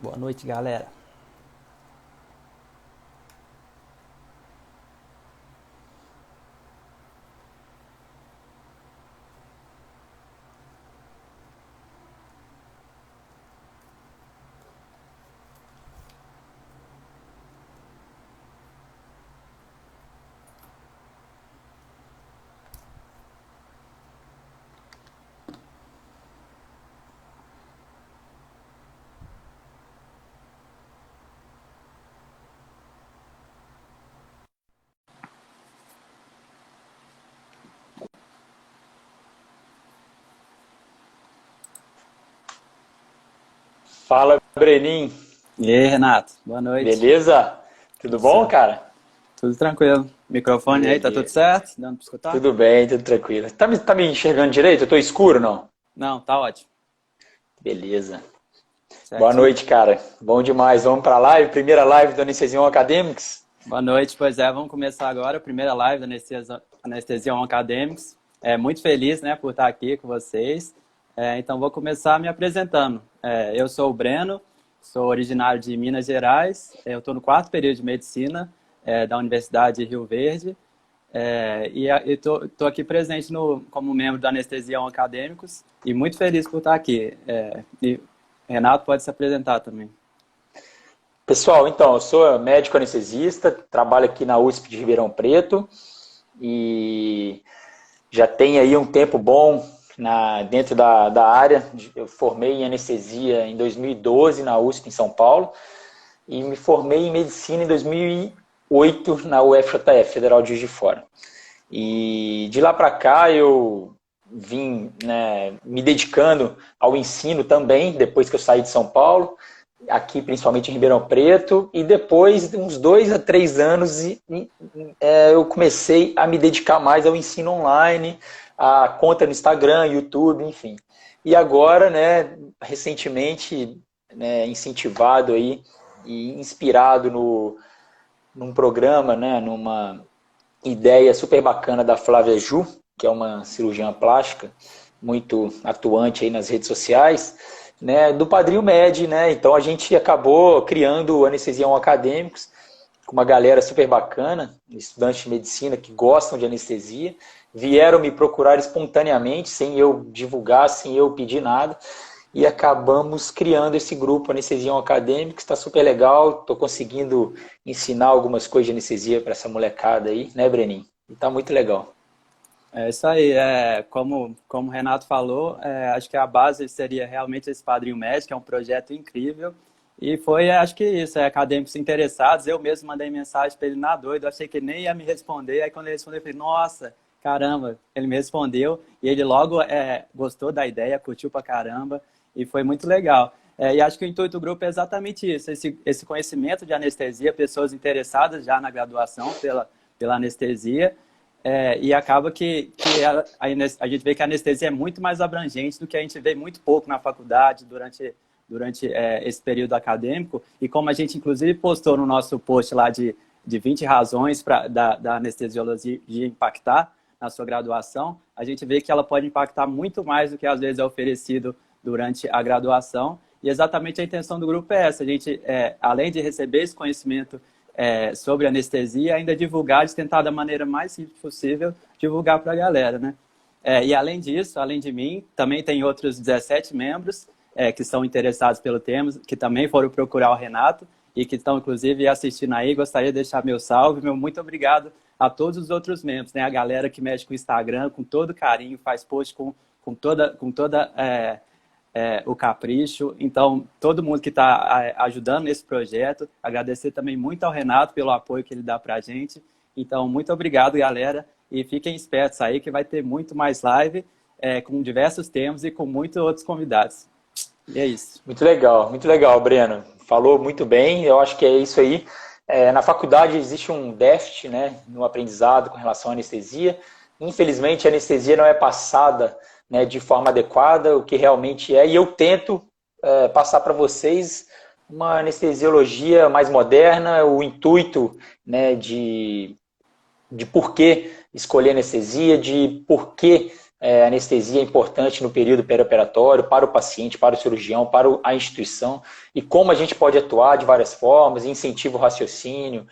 Boa noite, galera. Fala, Brenin. E aí, Renato? Boa noite. Beleza? Tudo Tudo bom, certo? cara? Tudo tranquilo. Microfone aí, tá tudo Beleza. certo? Dando pra escutar? Tudo bem, tudo tranquilo. Tá me enxergando direito? Eu tô escuro, não? Não, tá ótimo. Beleza. Boa Certinho. noite, cara. Bom demais. Vamos pra live? Primeira live do Anestesião Academics? Boa noite. Pois é, vamos começar agora a primeira live da Anestesia On Academics. Muito feliz, né, por estar aqui com vocês. Então, vou começar me apresentando. Eu sou o Breno, sou originário de Minas Gerais. Eu estou no quarto período de medicina da Universidade de Rio Verde. E estou aqui presente como membro da Anestesia On Acadêmicos e muito feliz por estar aqui. E Renato pode se apresentar também. Pessoal, então, eu sou médico anestesista, trabalho aqui na USP de Ribeirão Preto e já tem aí um tempo bom dentro da área. Eu formei em anestesia em 2012 na USP em São Paulo e me formei em medicina em 2008 na UFJF, Federal de Juiz de Fora. E de lá para cá eu vim, né, me dedicando ao ensino também, depois que eu saí de São Paulo, aqui principalmente em Ribeirão Preto, e depois de uns 2 a 3 anos eu comecei a me dedicar mais ao ensino online, a conta no Instagram, YouTube, enfim. E agora, né, recentemente, né, incentivado aí e inspirado num programa, né, numa ideia super bacana da Flávia Ju, que é uma cirurgiã plástica muito atuante aí nas redes sociais, né, do Padrinho Med, né? Então a gente acabou criando o Anestesião Acadêmicos com uma galera super bacana, estudantes de medicina que gostam de anestesia, vieram me procurar espontaneamente, sem eu divulgar, sem eu pedir nada, e acabamos criando esse grupo Anestesião Acadêmico, que está super legal. Estou conseguindo ensinar algumas coisas de anestesia para essa molecada aí, né, Brenin? E tá muito legal. É isso aí. Como o Renato falou, acho que a base seria realmente esse Padrinho Médico, é um projeto incrível. E foi, acho que isso, acadêmicos interessados. Eu mesmo mandei mensagem para ele na doida, achei que ele nem ia me responder. Aí quando ele respondeu, eu falei, nossa, caramba, ele me respondeu. E ele logo gostou da ideia, curtiu pra caramba. E foi muito legal. E acho que o intuito do grupo é exatamente isso, esse conhecimento de anestesia, pessoas interessadas já na graduação pela anestesia. E acaba que a gente vê que a anestesia é muito mais abrangente do que a gente vê muito pouco na faculdade durante esse período acadêmico. E como a gente, inclusive, postou no nosso post lá de 20 razões da anestesiologia impactar na sua graduação, a gente vê que ela pode impactar muito mais do que às vezes é oferecido durante a graduação. E exatamente a intenção do grupo é essa: a gente, além de receber esse conhecimento sobre anestesia, ainda divulgar, de tentar da maneira mais simples possível, divulgar para a galera, né? E além disso, além de mim, também tem outros 17 membros que são interessados pelo tema, que também foram procurar o Renato e que estão, inclusive, assistindo aí. Gostaria de deixar meu salve, meu muito obrigado a todos os outros membros, né? A galera que mexe com o Instagram, com todo carinho, faz post com toda o capricho. Então, todo mundo que está ajudando nesse projeto, agradecer também muito ao Renato pelo apoio que ele dá para a gente. Então, muito obrigado, galera, e fiquem espertos aí que vai ter muito mais live com diversos temas e com muitos outros convidados. E é isso. Muito legal, Breno. Falou muito bem, eu acho que é isso aí. Na faculdade existe um déficit, né, no aprendizado com relação à anestesia. Infelizmente, a anestesia não é passada, né, de forma adequada, o que realmente é, e eu tento passar para vocês uma anestesiologia mais moderna, o intuito, né, de por que escolher anestesia, de por que anestesia é importante no período perioperatório, para o paciente, para o cirurgião, para a instituição, e como a gente pode atuar de várias formas, incentivo o raciocínio,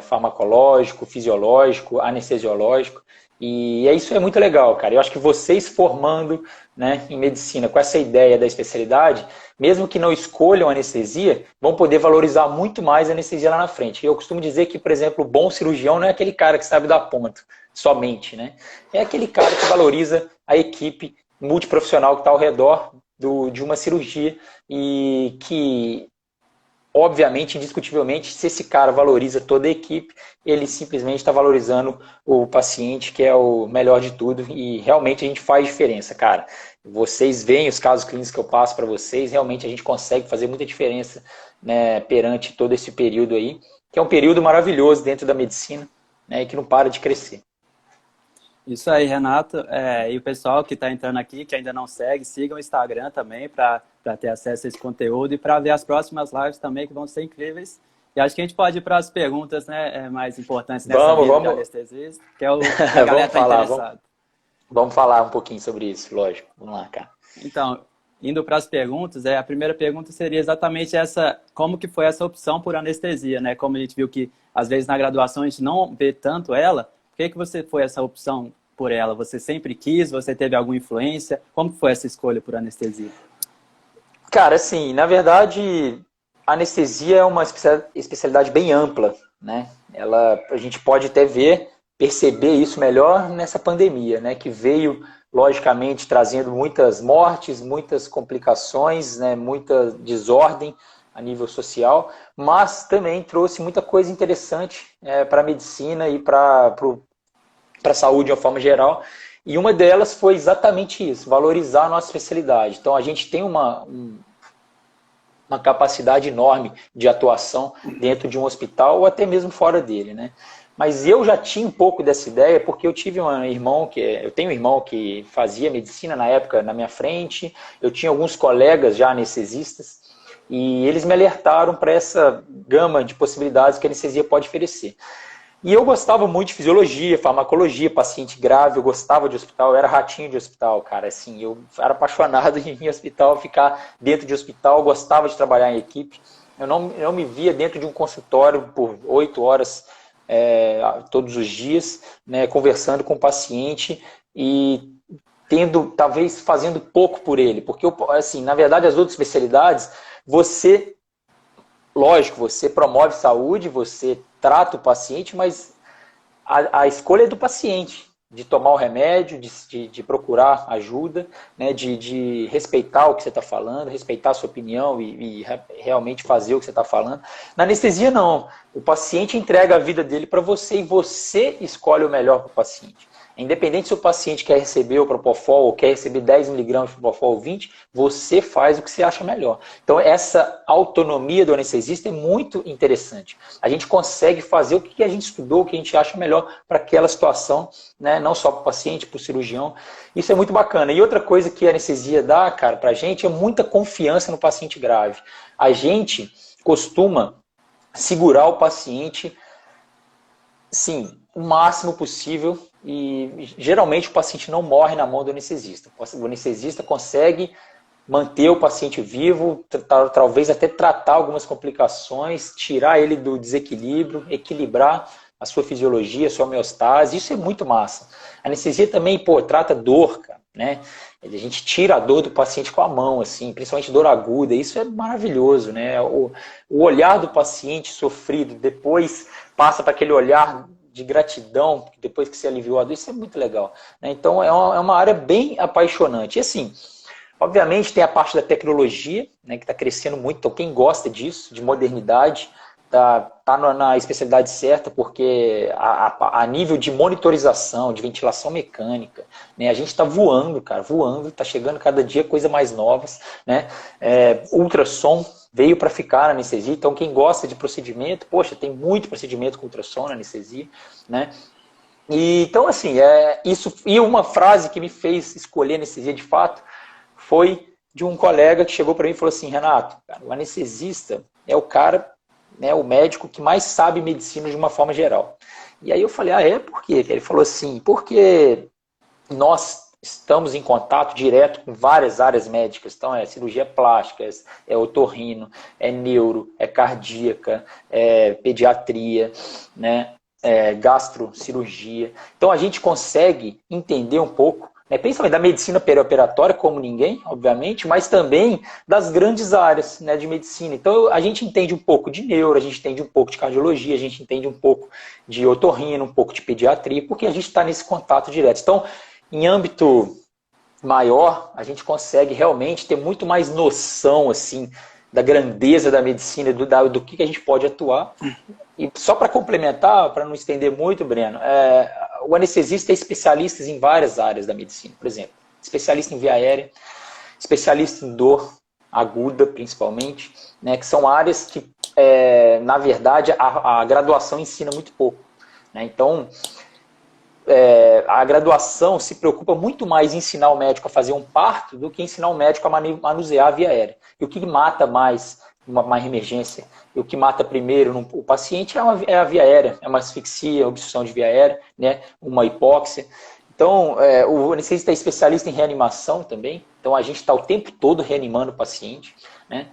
farmacológico, fisiológico, anestesiológico, e isso é muito legal, cara. Eu acho que vocês formando, né, em medicina com essa ideia da especialidade, mesmo que não escolham anestesia, vão poder valorizar muito mais a anestesia lá na frente. E eu costumo dizer que, por exemplo, o bom cirurgião não é aquele cara que sabe dar ponto somente, né? É aquele cara que valoriza a equipe multiprofissional que está ao redor de uma cirurgia e que, obviamente, indiscutivelmente, se esse cara valoriza toda a equipe, ele simplesmente está valorizando o paciente, que é o melhor de tudo, e realmente a gente faz diferença, cara. Vocês veem os casos clínicos que eu passo para vocês, realmente a gente consegue fazer muita diferença, né, perante todo esse período aí, que é um período maravilhoso dentro da medicina, né, e que não para de crescer. Isso aí, Renato. E o pessoal que está entrando aqui, que ainda não segue, sigam o Instagram também para ter acesso a esse conteúdo e para ver as próximas lives também, que vão ser incríveis. E acho que a gente pode ir para as perguntas, né, mais importantes nessa vida de anestesista, que é o que a galera está interessada. Vamos falar um pouquinho sobre isso, lógico. Vamos lá, cara. Então, indo para as perguntas, a primeira pergunta seria exatamente essa: como que foi essa opção por anestesia, né? Como a gente viu que, às vezes, na graduação a gente não vê tanto ela. Por que você foi essa opção por ela? Você sempre quis? Você teve alguma influência? Como foi essa escolha por anestesia? Cara, assim, na verdade, a anestesia é uma especialidade bem ampla, né? A gente pode até perceber isso melhor nessa pandemia, né? Que veio, logicamente, trazendo muitas mortes, muitas complicações, né? Muita desordem a nível social, mas também trouxe muita coisa interessante para a medicina e para a saúde de uma forma geral. E uma delas foi exatamente isso, valorizar a nossa especialidade. Então a gente tem uma capacidade enorme de atuação dentro de um hospital ou até mesmo fora dele, né? Mas eu já tinha um pouco dessa ideia porque eu tenho um irmão que fazia medicina na época na minha frente, eu tinha alguns colegas já anestesistas e eles me alertaram para essa gama de possibilidades que a anestesia pode oferecer. E eu gostava muito de fisiologia, farmacologia, paciente grave, eu gostava de hospital, eu era ratinho de hospital, cara, assim, eu era apaixonado em ir em hospital, ficar dentro de hospital, eu gostava de trabalhar em equipe, eu não me via dentro de um consultório por 8 horas todos os dias, né, conversando com o paciente e talvez fazendo pouco por ele, porque, assim, na verdade, as outras especialidades, lógico, você promove saúde, você trata o paciente, mas a escolha é do paciente, de tomar o remédio, de procurar ajuda, né, de respeitar o que você está falando, respeitar a sua opinião e realmente fazer o que você está falando. Na anestesia, não. O paciente entrega a vida dele para você e você escolhe o melhor para o paciente. Independente se o paciente quer receber o Propofol ou quer receber 10 mg de Propofol ou 20, você faz o que você acha melhor. Então essa autonomia do anestesista é muito interessante. A gente consegue fazer o que a gente estudou, o que a gente acha melhor para aquela situação, né? Não só para o paciente, para o cirurgião. Isso é muito bacana. E outra coisa que a anestesia dá, cara, para a gente é muita confiança no paciente grave. A gente costuma segurar o paciente, sim, o máximo possível e geralmente o paciente não morre na mão do anestesista. O anestesista consegue manter o paciente vivo, talvez até tratar algumas complicações, tirar ele do desequilíbrio, equilibrar a sua fisiologia, a sua homeostase, isso é muito massa. A anestesia também, trata dor, cara, né? A gente tira a dor do paciente com a mão, assim, principalmente dor aguda, isso é maravilhoso, né? O olhar do paciente sofrido, depois passa para aquele olhar de gratidão, depois que se aliviou a dor, isso é muito legal, né? Então é uma área bem apaixonante. E assim, obviamente tem a parte da tecnologia, né, que está crescendo muito, então quem gosta disso, de modernidade, tá na especialidade certa, porque a nível de monitorização, de ventilação mecânica, né, a gente está voando, cara, voando, está chegando cada dia coisas mais novas, né? Ultrassom veio para ficar na anestesia, então quem gosta de procedimento, poxa, tem muito procedimento com ultrassom na anestesia, né? E, então, assim, isso. E uma frase que me fez escolher anestesia de fato foi de um colega que chegou para mim e falou assim: Renato, cara, o anestesista é o cara, né, o médico que mais sabe medicina de uma forma geral. E aí eu falei, por quê? Ele falou assim, porque nós estamos em contato direto com várias áreas médicas. Então, é cirurgia plástica, é otorrino, é neuro, é cardíaca, é pediatria, né? É gastrocirurgia. Então, a gente consegue entender um pouco, né, principalmente da medicina perioperatória, como ninguém, obviamente, mas também das grandes áreas, né, de medicina. Então, a gente entende um pouco de neuro, a gente entende um pouco de cardiologia, a gente entende um pouco de otorrino, um pouco de pediatria, porque a gente está nesse contato direto. Então, em âmbito maior, a gente consegue realmente ter muito mais noção assim, da grandeza da medicina, do que a gente pode atuar. E só para complementar, para não estender muito, Breno, o anestesista é especialista em várias áreas da medicina. Por exemplo, especialista em via aérea, especialista em dor aguda, principalmente, né, que são áreas que, na verdade, a graduação ensina muito pouco. Né? Então, a graduação se preocupa muito mais em ensinar o médico a fazer um parto do que ensinar o médico a manusear a via aérea. E o que mata mais uma emergência, e o que mata primeiro o paciente é a via aérea, é uma asfixia, obstrução de via aérea, né, uma hipóxia. Então, o anestesista é especialista em reanimação também, então a gente está o tempo todo reanimando o paciente, né,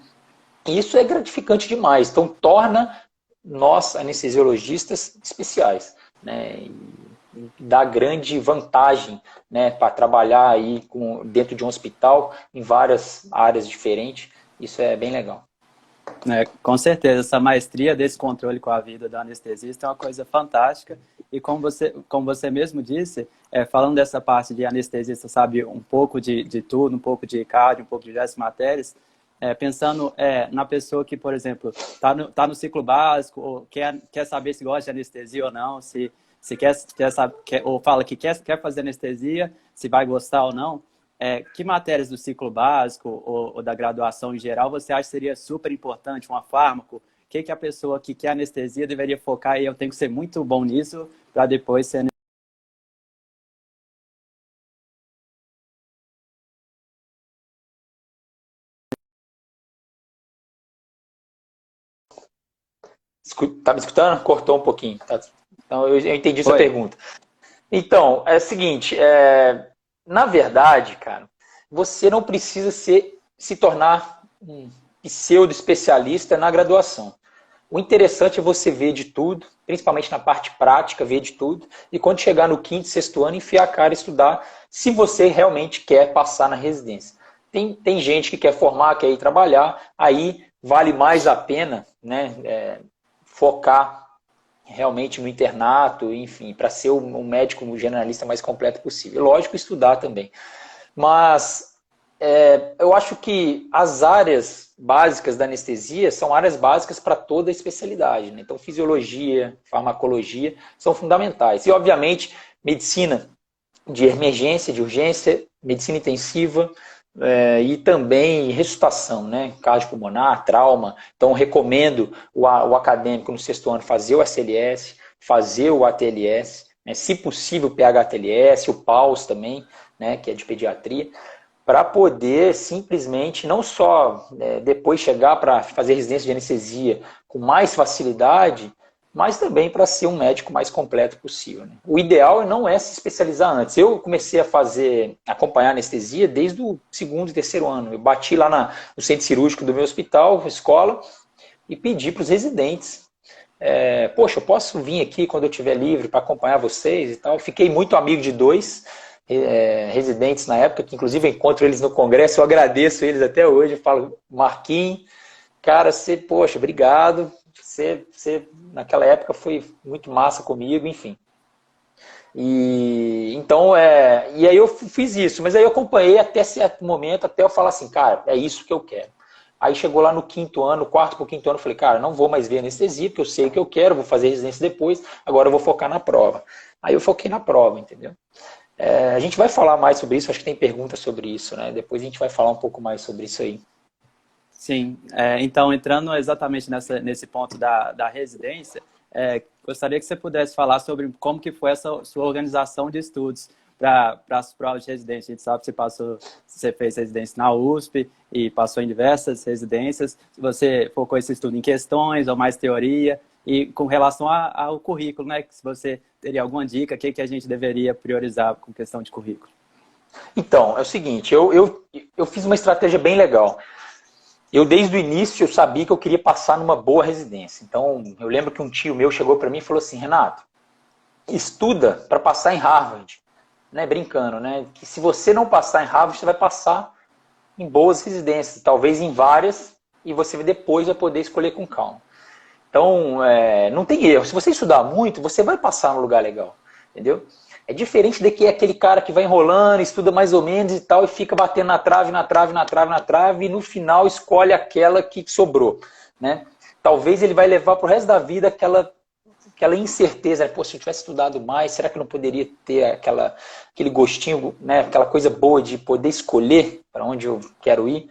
e isso é gratificante demais, então torna nós, anestesiologistas, especiais, né, dá grande vantagem, né, para trabalhar aí dentro de um hospital em várias áreas diferentes. Isso é bem legal. Com certeza, essa maestria desse controle com a vida do anestesista é uma coisa fantástica. E como você mesmo disse, falando dessa parte de anestesista, sabe um pouco de tudo, um pouco de cardio, um pouco de diversas matérias, pensando na pessoa que, por exemplo, tá no ciclo básico, ou quer saber se gosta de anestesia ou não, se ou fala que quer fazer anestesia, se vai gostar ou não. Que matérias do ciclo básico ou da graduação em geral você acha que seria super importante, uma fármaco? O que a pessoa que quer anestesia deveria focar e eu tenho que ser muito bom nisso para depois ser Tá me escutando? Cortou um pouquinho. Tá? Então, eu entendi sua Oi. pergunta. Então, é o seguinte, na verdade, cara, você não precisa se tornar um pseudo-especialista na graduação. O interessante é você ver de tudo, principalmente na parte prática, ver de tudo, e quando chegar no quinto, sexto ano, enfiar a cara e estudar, se você realmente quer passar na residência. Tem gente que quer formar, quer ir trabalhar, aí vale mais a pena, né, focar realmente no internato, enfim, para ser um médico generalista mais completo possível. Lógico, estudar também. Mas eu acho que as áreas básicas da anestesia são áreas básicas para toda a especialidade. Né? Então, fisiologia, farmacologia são fundamentais. E, obviamente, medicina de emergência, de urgência, medicina intensiva, e também ressuscitação, né? Cardiopulmonar, trauma. Então, recomendo o acadêmico no sexto ano fazer o SLS, fazer o ATLS, né? Se possível o PH-ATLS, o PAUS também, né? Que é de pediatria, para poder simplesmente não só depois chegar para fazer residência de anestesia com mais facilidade, mas também para ser um médico mais completo possível. Né? O ideal não é se especializar antes. Eu comecei a acompanhar anestesia desde o segundo e terceiro ano. Eu bati lá no centro cirúrgico do meu hospital, escola, e pedi para os residentes. Poxa, eu posso vir aqui quando eu estiver livre para acompanhar vocês e tal. Fiquei muito amigo de dois residentes na época, que inclusive eu encontro eles no congresso, eu agradeço eles até hoje, eu falo, Marquinhos, cara, poxa, obrigado. Você, naquela época, foi muito massa comigo, enfim. Então, e aí eu fiz isso, mas aí eu acompanhei até certo momento, até eu falar assim, cara, é isso que eu quero. Aí chegou lá no quinto ano, quarto para o quinto ano, eu falei, cara, não vou mais ver anestesia, porque eu sei o que eu quero, vou fazer residência depois, agora eu vou focar na prova. Aí eu foquei na prova, entendeu? A gente vai falar mais sobre isso, acho que tem perguntas sobre isso, né? Depois a gente vai falar um pouco mais sobre isso aí. Sim, então entrando exatamente nesse ponto da residência, gostaria que você pudesse falar sobre como que foi essa sua organização de estudos para as provas de residência. A gente sabe que você fez residência na USP e passou em diversas residências. Você focou esse estudo em questões ou mais teoria? E com relação ao currículo, né? Se você teria alguma dica, o que a gente deveria priorizar com questão de currículo? Então, é o seguinte, eu fiz uma estratégia bem legal. Eu, desde o início, eu sabia que eu queria passar numa boa residência. Então, eu lembro que um tio meu chegou para mim e falou assim, Renato, estuda para passar em Harvard. Né, brincando, né? Que se você não passar em Harvard, você vai passar em boas residências, talvez em várias, e você depois vai poder escolher com calma. Então, não tem erro. Se você estudar muito, você vai passar num lugar legal, entendeu? É diferente de que é aquele cara que vai enrolando, estuda mais ou menos e tal, e fica batendo na trave, na trave, na trave, na trave, e no final escolhe aquela que sobrou, né? Talvez ele vai levar pro resto da vida aquela incerteza, né? Pô, se eu tivesse estudado mais, será que eu não poderia ter aquele gostinho, né? Aquela coisa boa de poder escolher para onde eu quero ir?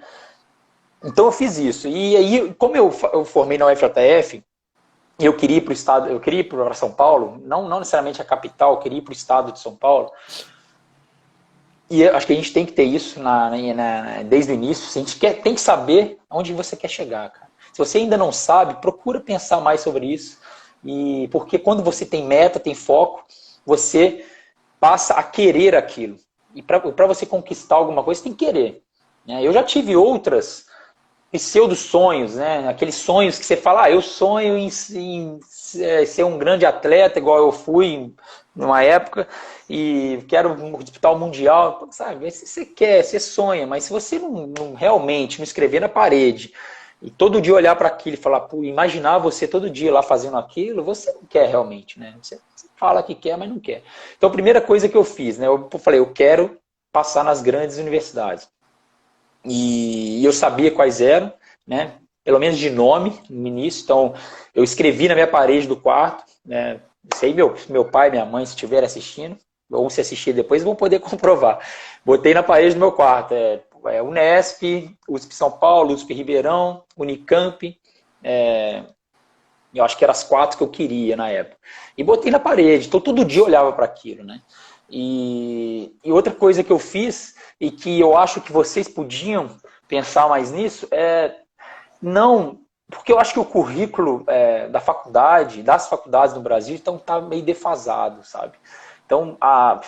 Então eu fiz isso. E aí, como eu formei na UFJF, eu queria ir para o estado, eu queria ir para São Paulo, não necessariamente a capital, eu queria ir para o estado de São Paulo. E eu acho que a gente tem que ter isso desde o início. A gente tem que saber onde você quer chegar, cara. Se você ainda não sabe, procura pensar mais sobre isso. E porque quando você tem meta, tem foco, você passa a querer aquilo. E para você conquistar alguma coisa, você tem que querer. Eu já tive outras pseudo-sonhos, né? Aqueles sonhos que você fala, eu sonho em ser um grande atleta, igual eu fui numa época, e quero disputar o Mundial. Sabe? Se você quer, você sonha, mas se você não realmente não escrever na parede, e todo dia olhar para aquilo e falar, imaginar você todo dia lá fazendo aquilo, você não quer realmente, né? Você fala que quer, mas não quer. Então a primeira coisa que eu fiz, né? Eu falei, eu quero passar nas grandes universidades. E eu sabia quais eram, né? Pelo menos de nome no início. Então eu escrevi na minha parede do quarto, né? Isso aí meu pai e minha mãe, se estiverem assistindo, ou se assistir depois, vão poder comprovar. Botei na parede do meu quarto, Unesp, USP São Paulo, USP Ribeirão, Unicamp, eu acho que eram as 4 que eu queria na época. E botei na parede, então todo dia eu olhava para aquilo, né? E outra coisa que eu fiz, e que eu acho que vocês podiam pensar mais nisso, porque eu acho que o currículo das faculdades no Brasil tá meio defasado, sabe? Então,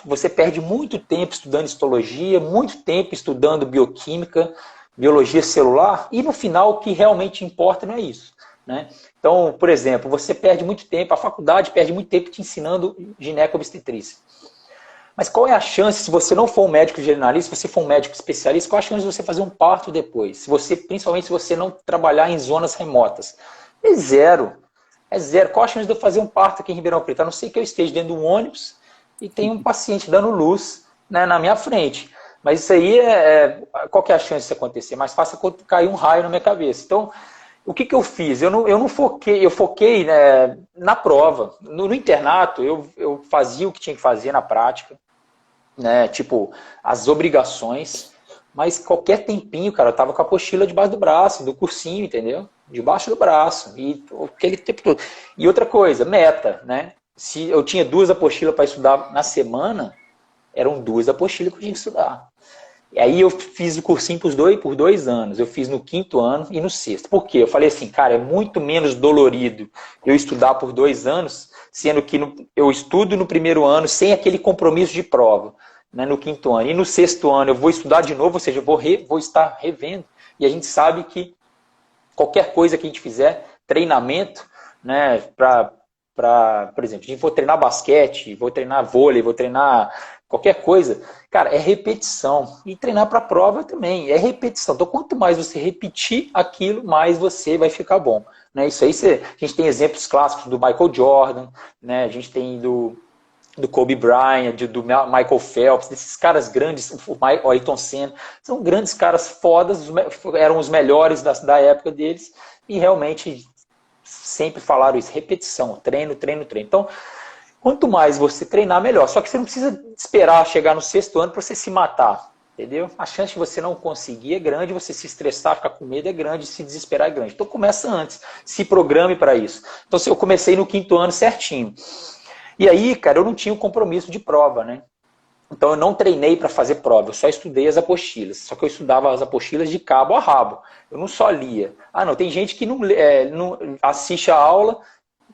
você perde muito tempo estudando histologia, muito tempo estudando bioquímica, biologia celular, e no final o que realmente importa não é isso, né? Então, por exemplo, você perde muito tempo, a faculdade perde muito tempo te ensinando gineco-obstetrícia. Mas qual é a chance, se você não for um médico generalista, se você for um médico especialista, qual é a chance de você fazer um parto depois? Principalmente se você não trabalhar em zonas remotas. É zero. É zero. Qual a chance de eu fazer um parto aqui em Ribeirão Preto? A não ser que eu esteja dentro de um ônibus e tem um paciente dando luz, né, na minha frente. Mas isso aí, qual que é a chance disso acontecer? Mais fácil cair um raio na minha cabeça. Então, o que eu fiz? Eu não foquei, eu foquei, né, na prova. No internato, eu fazia o que tinha que fazer na prática, né, tipo, as obrigações, mas qualquer tempinho, cara, eu tava com a apostila debaixo do braço, do cursinho, entendeu? Debaixo do braço, e aquele tempo todo. E outra coisa, meta, né? Se eu tinha 2 apostilas para estudar na semana, eram 2 apostilas que eu tinha que estudar. E aí eu fiz o cursinho por 2 anos. Eu fiz no 5º ano e no 6º. Por quê? Eu falei assim, cara, é muito menos dolorido eu estudar por 2 anos, sendo que eu estudo no 1º ano sem aquele compromisso de prova, né, no 5º ano. E no 6º ano eu vou estudar de novo, ou seja, eu vou estar revendo. E a gente sabe que qualquer coisa que a gente fizer, treinamento, né, por exemplo, a gente for treinar basquete, vou treinar vôlei, vou treinar qualquer coisa, cara, é repetição. E treinar para a prova também, é repetição. Então, quanto mais você repetir aquilo, mais você vai ficar bom. Né? Isso aí, a gente tem exemplos clássicos do Michael Jordan, né? A gente tem do Kobe Bryant, do Michael Phelps, desses caras grandes, o Ayrton Senna, são grandes caras fodas, eram os melhores da época deles, e realmente sempre falaram isso, repetição, treino, treino, treino. Então, quanto mais você treinar, melhor. Só que você não precisa esperar chegar no 6º ano para você se matar, entendeu? A chance de você não conseguir é grande, você se estressar, ficar com medo é grande, se desesperar é grande. Então começa antes, se programe para isso. Então eu comecei no 5º ano certinho. E aí, cara, eu não tinha o compromisso de prova, né? Então eu não treinei para fazer prova, eu só estudei as apostilas. Só que eu estudava as apostilas de cabo a rabo. Eu não só lia. Não, tem gente que não assiste a aula,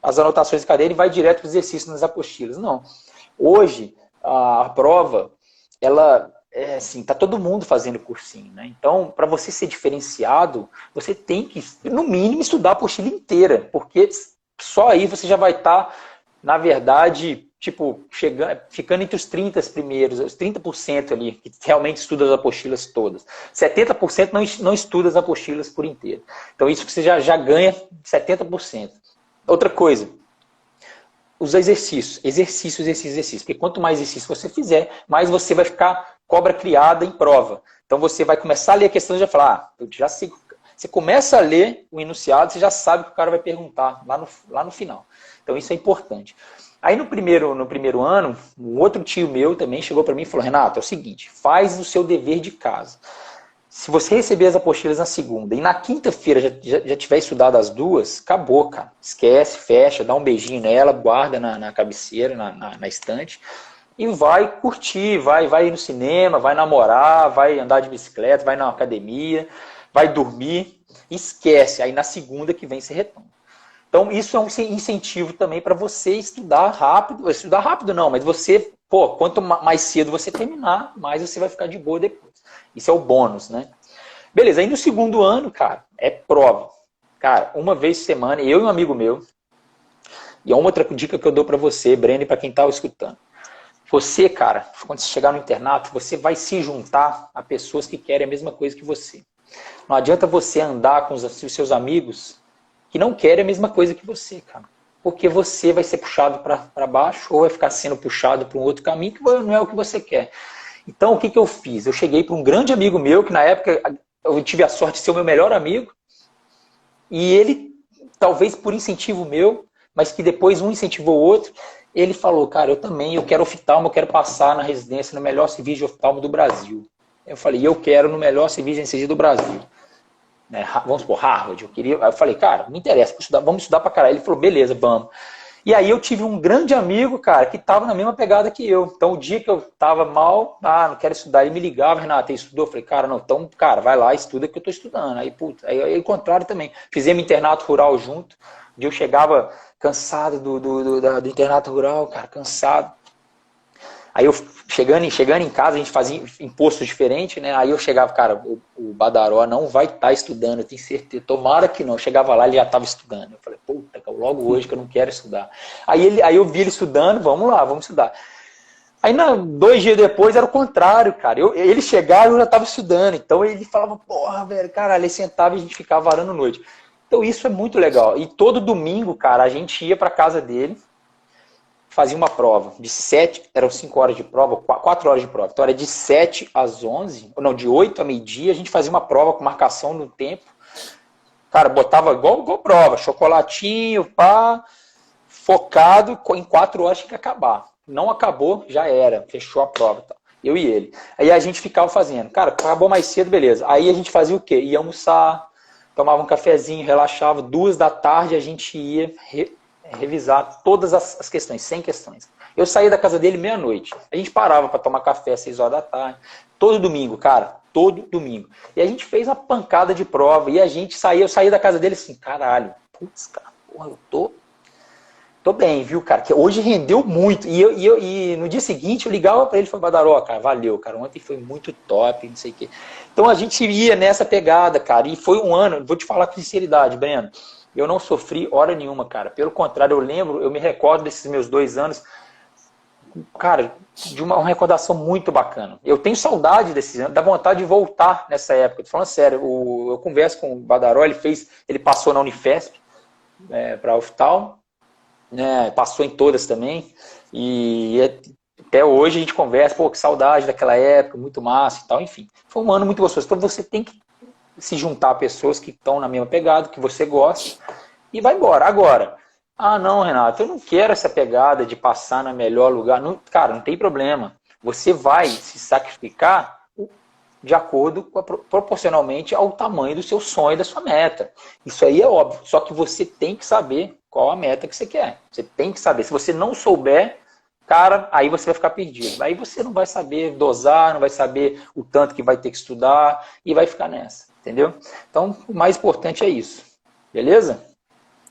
as anotações de cadeira e vai direto para os exercícios nas apostilas. Não. Hoje, a prova, ela assim, tá todo mundo fazendo cursinho, né? Então, para você ser diferenciado, você tem que, no mínimo, estudar a apostila inteira, porque só aí você já vai estar, na verdade, tipo, ficando entre os 30 primeiros, os 30% ali, que realmente estuda as apostilas todas. 70% não estuda as apostilas por inteiro. Então, isso você já ganha 70%. Outra coisa, os exercícios. Exercício. Porque quanto mais exercício você fizer, mais você vai ficar cobra criada em prova. Então você vai começar a ler a questão e já falar, eu já sei. Você começa a ler o enunciado, você já sabe o que o cara vai perguntar lá no final. Então isso é importante. Aí no primeiro ano, um outro tio meu também chegou para mim e falou, Renato, é o seguinte, faz o seu dever de casa. Se você receber as apostilas na segunda e na quinta-feira já tiver estudado as duas, acabou, cara. Esquece, fecha, dá um beijinho nela, guarda na cabeceira, na estante e vai curtir, vai ir no cinema, vai namorar, vai andar de bicicleta, vai na academia, vai dormir, esquece. Aí na segunda que vem você retoma. Então isso é um incentivo também para você estudar rápido. Estudar rápido não, mas você, quanto mais cedo você terminar, mais você vai ficar de boa depois. Isso é o bônus, né? Beleza, aí no segundo ano, cara, é prova. Cara, uma vez por semana, eu e um amigo meu, e é uma outra dica que eu dou pra você, Breno, e pra quem tá escutando. Você, cara, quando você chegar no internato, você vai se juntar a pessoas que querem a mesma coisa que você. Não adianta você andar com os seus amigos que não querem a mesma coisa que você, cara. Porque você vai ser puxado pra baixo ou vai ficar sendo puxado para um outro caminho que não é o que você quer. Então, o que eu fiz? Eu cheguei para um grande amigo meu, que na época eu tive a sorte de ser o meu melhor amigo, e ele, talvez por incentivo meu, mas que depois um incentivou o outro, ele falou, cara, eu quero oftalmo, eu quero passar na residência no melhor serviço de oftalmo do Brasil. Eu falei, eu quero no melhor serviço de anestesia do Brasil. Né? Vamos supor, Harvard. Eu falei, cara, não interessa, vamos estudar pra caralho. Ele falou, beleza, vamos. E aí eu tive um grande amigo, cara, que estava na mesma pegada que eu. Então, o dia que eu estava mal, não quero estudar, ele me ligava, Renato, estudou? Eu falei, cara, não, então, cara, vai lá, estuda que eu estou estudando. Aí, puta, aí o contrário também. Fizemos internato rural junto. Um dia eu chegava cansado do internato rural, cara, cansado. Aí eu, chegando em casa, a gente fazia imposto diferente, né? Aí eu chegava, cara, o Badaró não vai estar estudando, eu tenho certeza. Tomara que não. Eu chegava lá, ele já estava estudando. Eu falei, puta, logo hoje que eu não quero estudar. Aí eu vi ele estudando, vamos lá, vamos estudar. Aí 2 dias depois era o contrário, cara. Ele chegava e eu já estava estudando. Então ele falava, porra, velho, caralho, ele sentava e a gente ficava varando noite. Então isso é muito legal. E todo domingo, cara, a gente ia para casa dele, fazia uma prova de 7, eram 5 horas de prova, 4 horas de prova. Então era de 7 às 11, ou não, de 8 a meio-dia, a gente fazia uma prova com marcação no tempo. Cara, botava igual prova, chocolatinho, pá, focado, em 4 horas tinha que acabar. Não acabou, já era, fechou a prova. Tá. Eu e ele. Aí a gente ficava fazendo. Cara, acabou mais cedo, beleza. Aí a gente fazia o quê? Ia almoçar, tomava um cafezinho, relaxava. 2 da tarde a gente ia revisar todas as questões, 100 questões. Eu saía da casa dele meia-noite. A gente parava para tomar café às 6 horas da tarde. Todo domingo, cara, todo domingo. E a gente fez uma pancada de prova. E eu saía da casa dele assim, caralho, putz, cara, porra, eu tô bem, viu, cara? Que hoje rendeu muito. E no dia seguinte eu ligava para ele e falei, Badaró, cara, valeu, cara, ontem foi muito top, não sei o quê. Então a gente ia nessa pegada, cara. E foi um ano, vou te falar com sinceridade, Breno, eu não sofri hora nenhuma, cara. Pelo contrário, eu me recordo desses meus 2 anos, cara, de uma recordação muito bacana. Eu tenho saudade desses anos, dá vontade de voltar nessa época. Tô falando sério, eu converso com o Badaró, ele passou na Unifesp, para oftalmo, né, passou em todas também, e até hoje a gente conversa, pô, que saudade daquela época, muito massa e tal, enfim. Foi um ano muito gostoso. Então você tem que se juntar a pessoas que estão na mesma pegada, que você gosta, e vai embora. Agora, não, Renato, eu não quero essa pegada de passar no melhor lugar. Não, cara, não tem problema. Você vai se sacrificar de acordo proporcionalmente ao tamanho do seu sonho e da sua meta. Isso aí é óbvio. Só que você tem que saber qual a meta que você quer. Você tem que saber. Se você não souber, cara, aí você vai ficar perdido. Aí você não vai saber dosar, não vai saber o tanto que vai ter que estudar e vai ficar nessa. Entendeu? Então, o mais importante é isso. Beleza?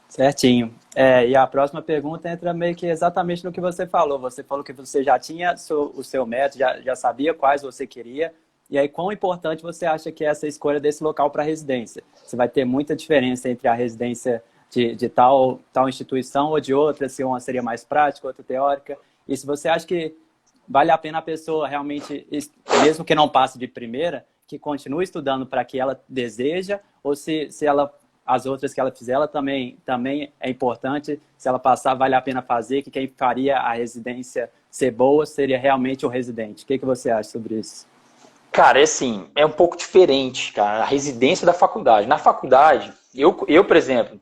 Certinho. E a próxima pergunta entra meio que exatamente no que você falou. Você falou que você já tinha o seu método, já sabia quais você queria. E aí, quão importante você acha que é essa escolha desse local para residência? Você vai ter muita diferença entre a residência de tal instituição ou de outra, se uma seria mais prática, outra teórica. E se você acha que vale a pena a pessoa realmente, mesmo que não passe de primeira, que continue estudando para que ela deseja, ou se ela, as outras que ela fizer, ela também é importante, se ela passar, vale a pena fazer, que quem faria a residência ser boa seria realmente o residente. O que você acha sobre isso? Cara, é assim, é um pouco diferente, cara, a residência da faculdade. Na faculdade, por exemplo,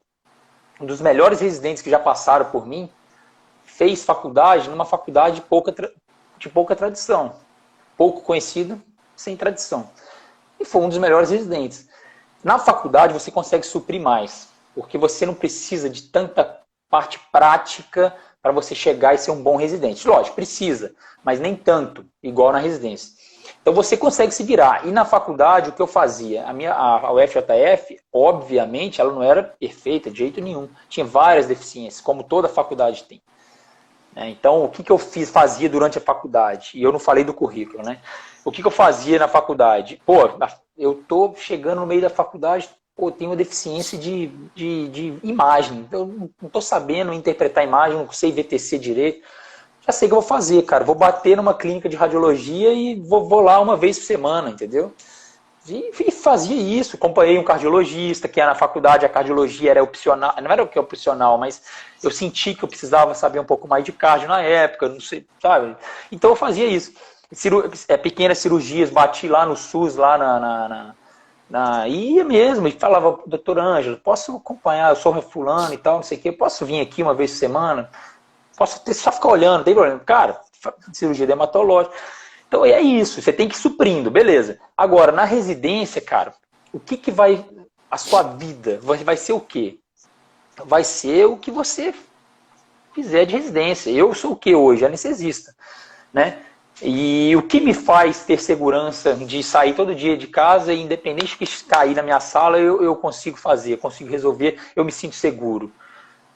um dos melhores residentes que já passaram por mim, fez faculdade numa faculdade de pouca tradição. Pouco conhecida, sem tradição. E foi um dos melhores residentes. Na faculdade você consegue suprir mais, porque você não precisa de tanta parte prática para você chegar e ser um bom residente. Lógico, precisa, mas nem tanto, igual na residência. Então você consegue se virar. E na faculdade, o que eu fazia? A UFJF, obviamente, ela não era perfeita de jeito nenhum. Tinha várias deficiências, como toda faculdade tem. Então, o que eu fazia durante a faculdade? E eu não falei do currículo, né? O que eu fazia na faculdade? Pô, eu tô chegando no meio da faculdade, pô, tenho uma deficiência de imagem. Eu não tô sabendo interpretar imagem, não sei VTC direito. Já sei o que eu vou fazer, cara. Vou bater numa clínica de radiologia e vou lá uma vez por semana, entendeu? E fazia isso. Acompanhei um cardiologista, que na faculdade a cardiologia era opcional. Não era o que é opcional, mas eu senti que eu precisava saber um pouco mais de cardio na época, não sei, sabe? Então eu fazia isso. Pequenas cirurgias, bati lá no SUS, lá ia mesmo, e falava, doutor Ângelo, posso acompanhar, eu sou fulano e tal, não sei o quê, posso vir aqui uma vez por semana? Posso só ficar olhando, não tem problema. Cara, cirurgia dermatológica. Então é isso, você tem que ir suprindo, beleza. Agora, na residência, cara, o que vai... A sua vida vai ser o quê? Vai ser o que você fizer de residência. Eu sou o que hoje? Anestesista, né? E o que me faz ter segurança de sair todo dia de casa e independente de cair na minha sala, eu consigo fazer, eu consigo resolver, eu me sinto seguro.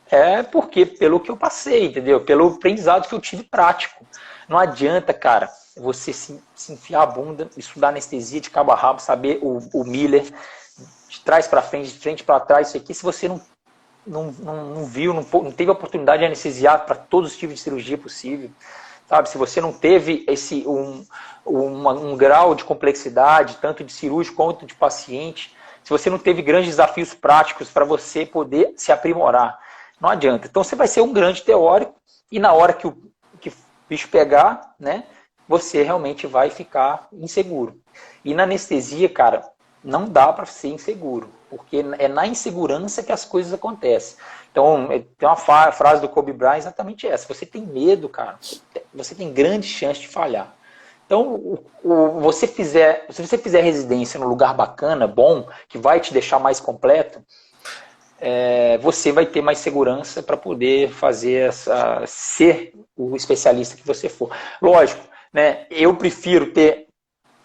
É porque pelo que eu passei, entendeu? Pelo aprendizado que eu tive prático. Não adianta, cara, você se enfiar a bunda, estudar anestesia de cabo a rabo, saber o Miller, de trás para frente, de frente para trás, isso aqui, se você não viu, não teve a oportunidade de anestesiar para todos os tipos de cirurgia possível, sabe? Se você não teve um grau de complexidade, tanto de cirúrgico quanto de paciente, se você não teve grandes desafios práticos para você poder se aprimorar, não adianta. Então você vai ser um grande teórico e na hora que o bicho pegar, né, você realmente vai ficar inseguro. E na anestesia, cara, não dá para ser inseguro, porque é na insegurança que as coisas acontecem. Então, tem uma frase do Kobe Bryant exatamente essa. Você tem medo, cara, você tem grande chance de falhar. Então, se você fizer residência num lugar bacana, bom, que vai te deixar mais completo, você vai ter mais segurança para poder ser o especialista que você for. Lógico, né, eu prefiro ter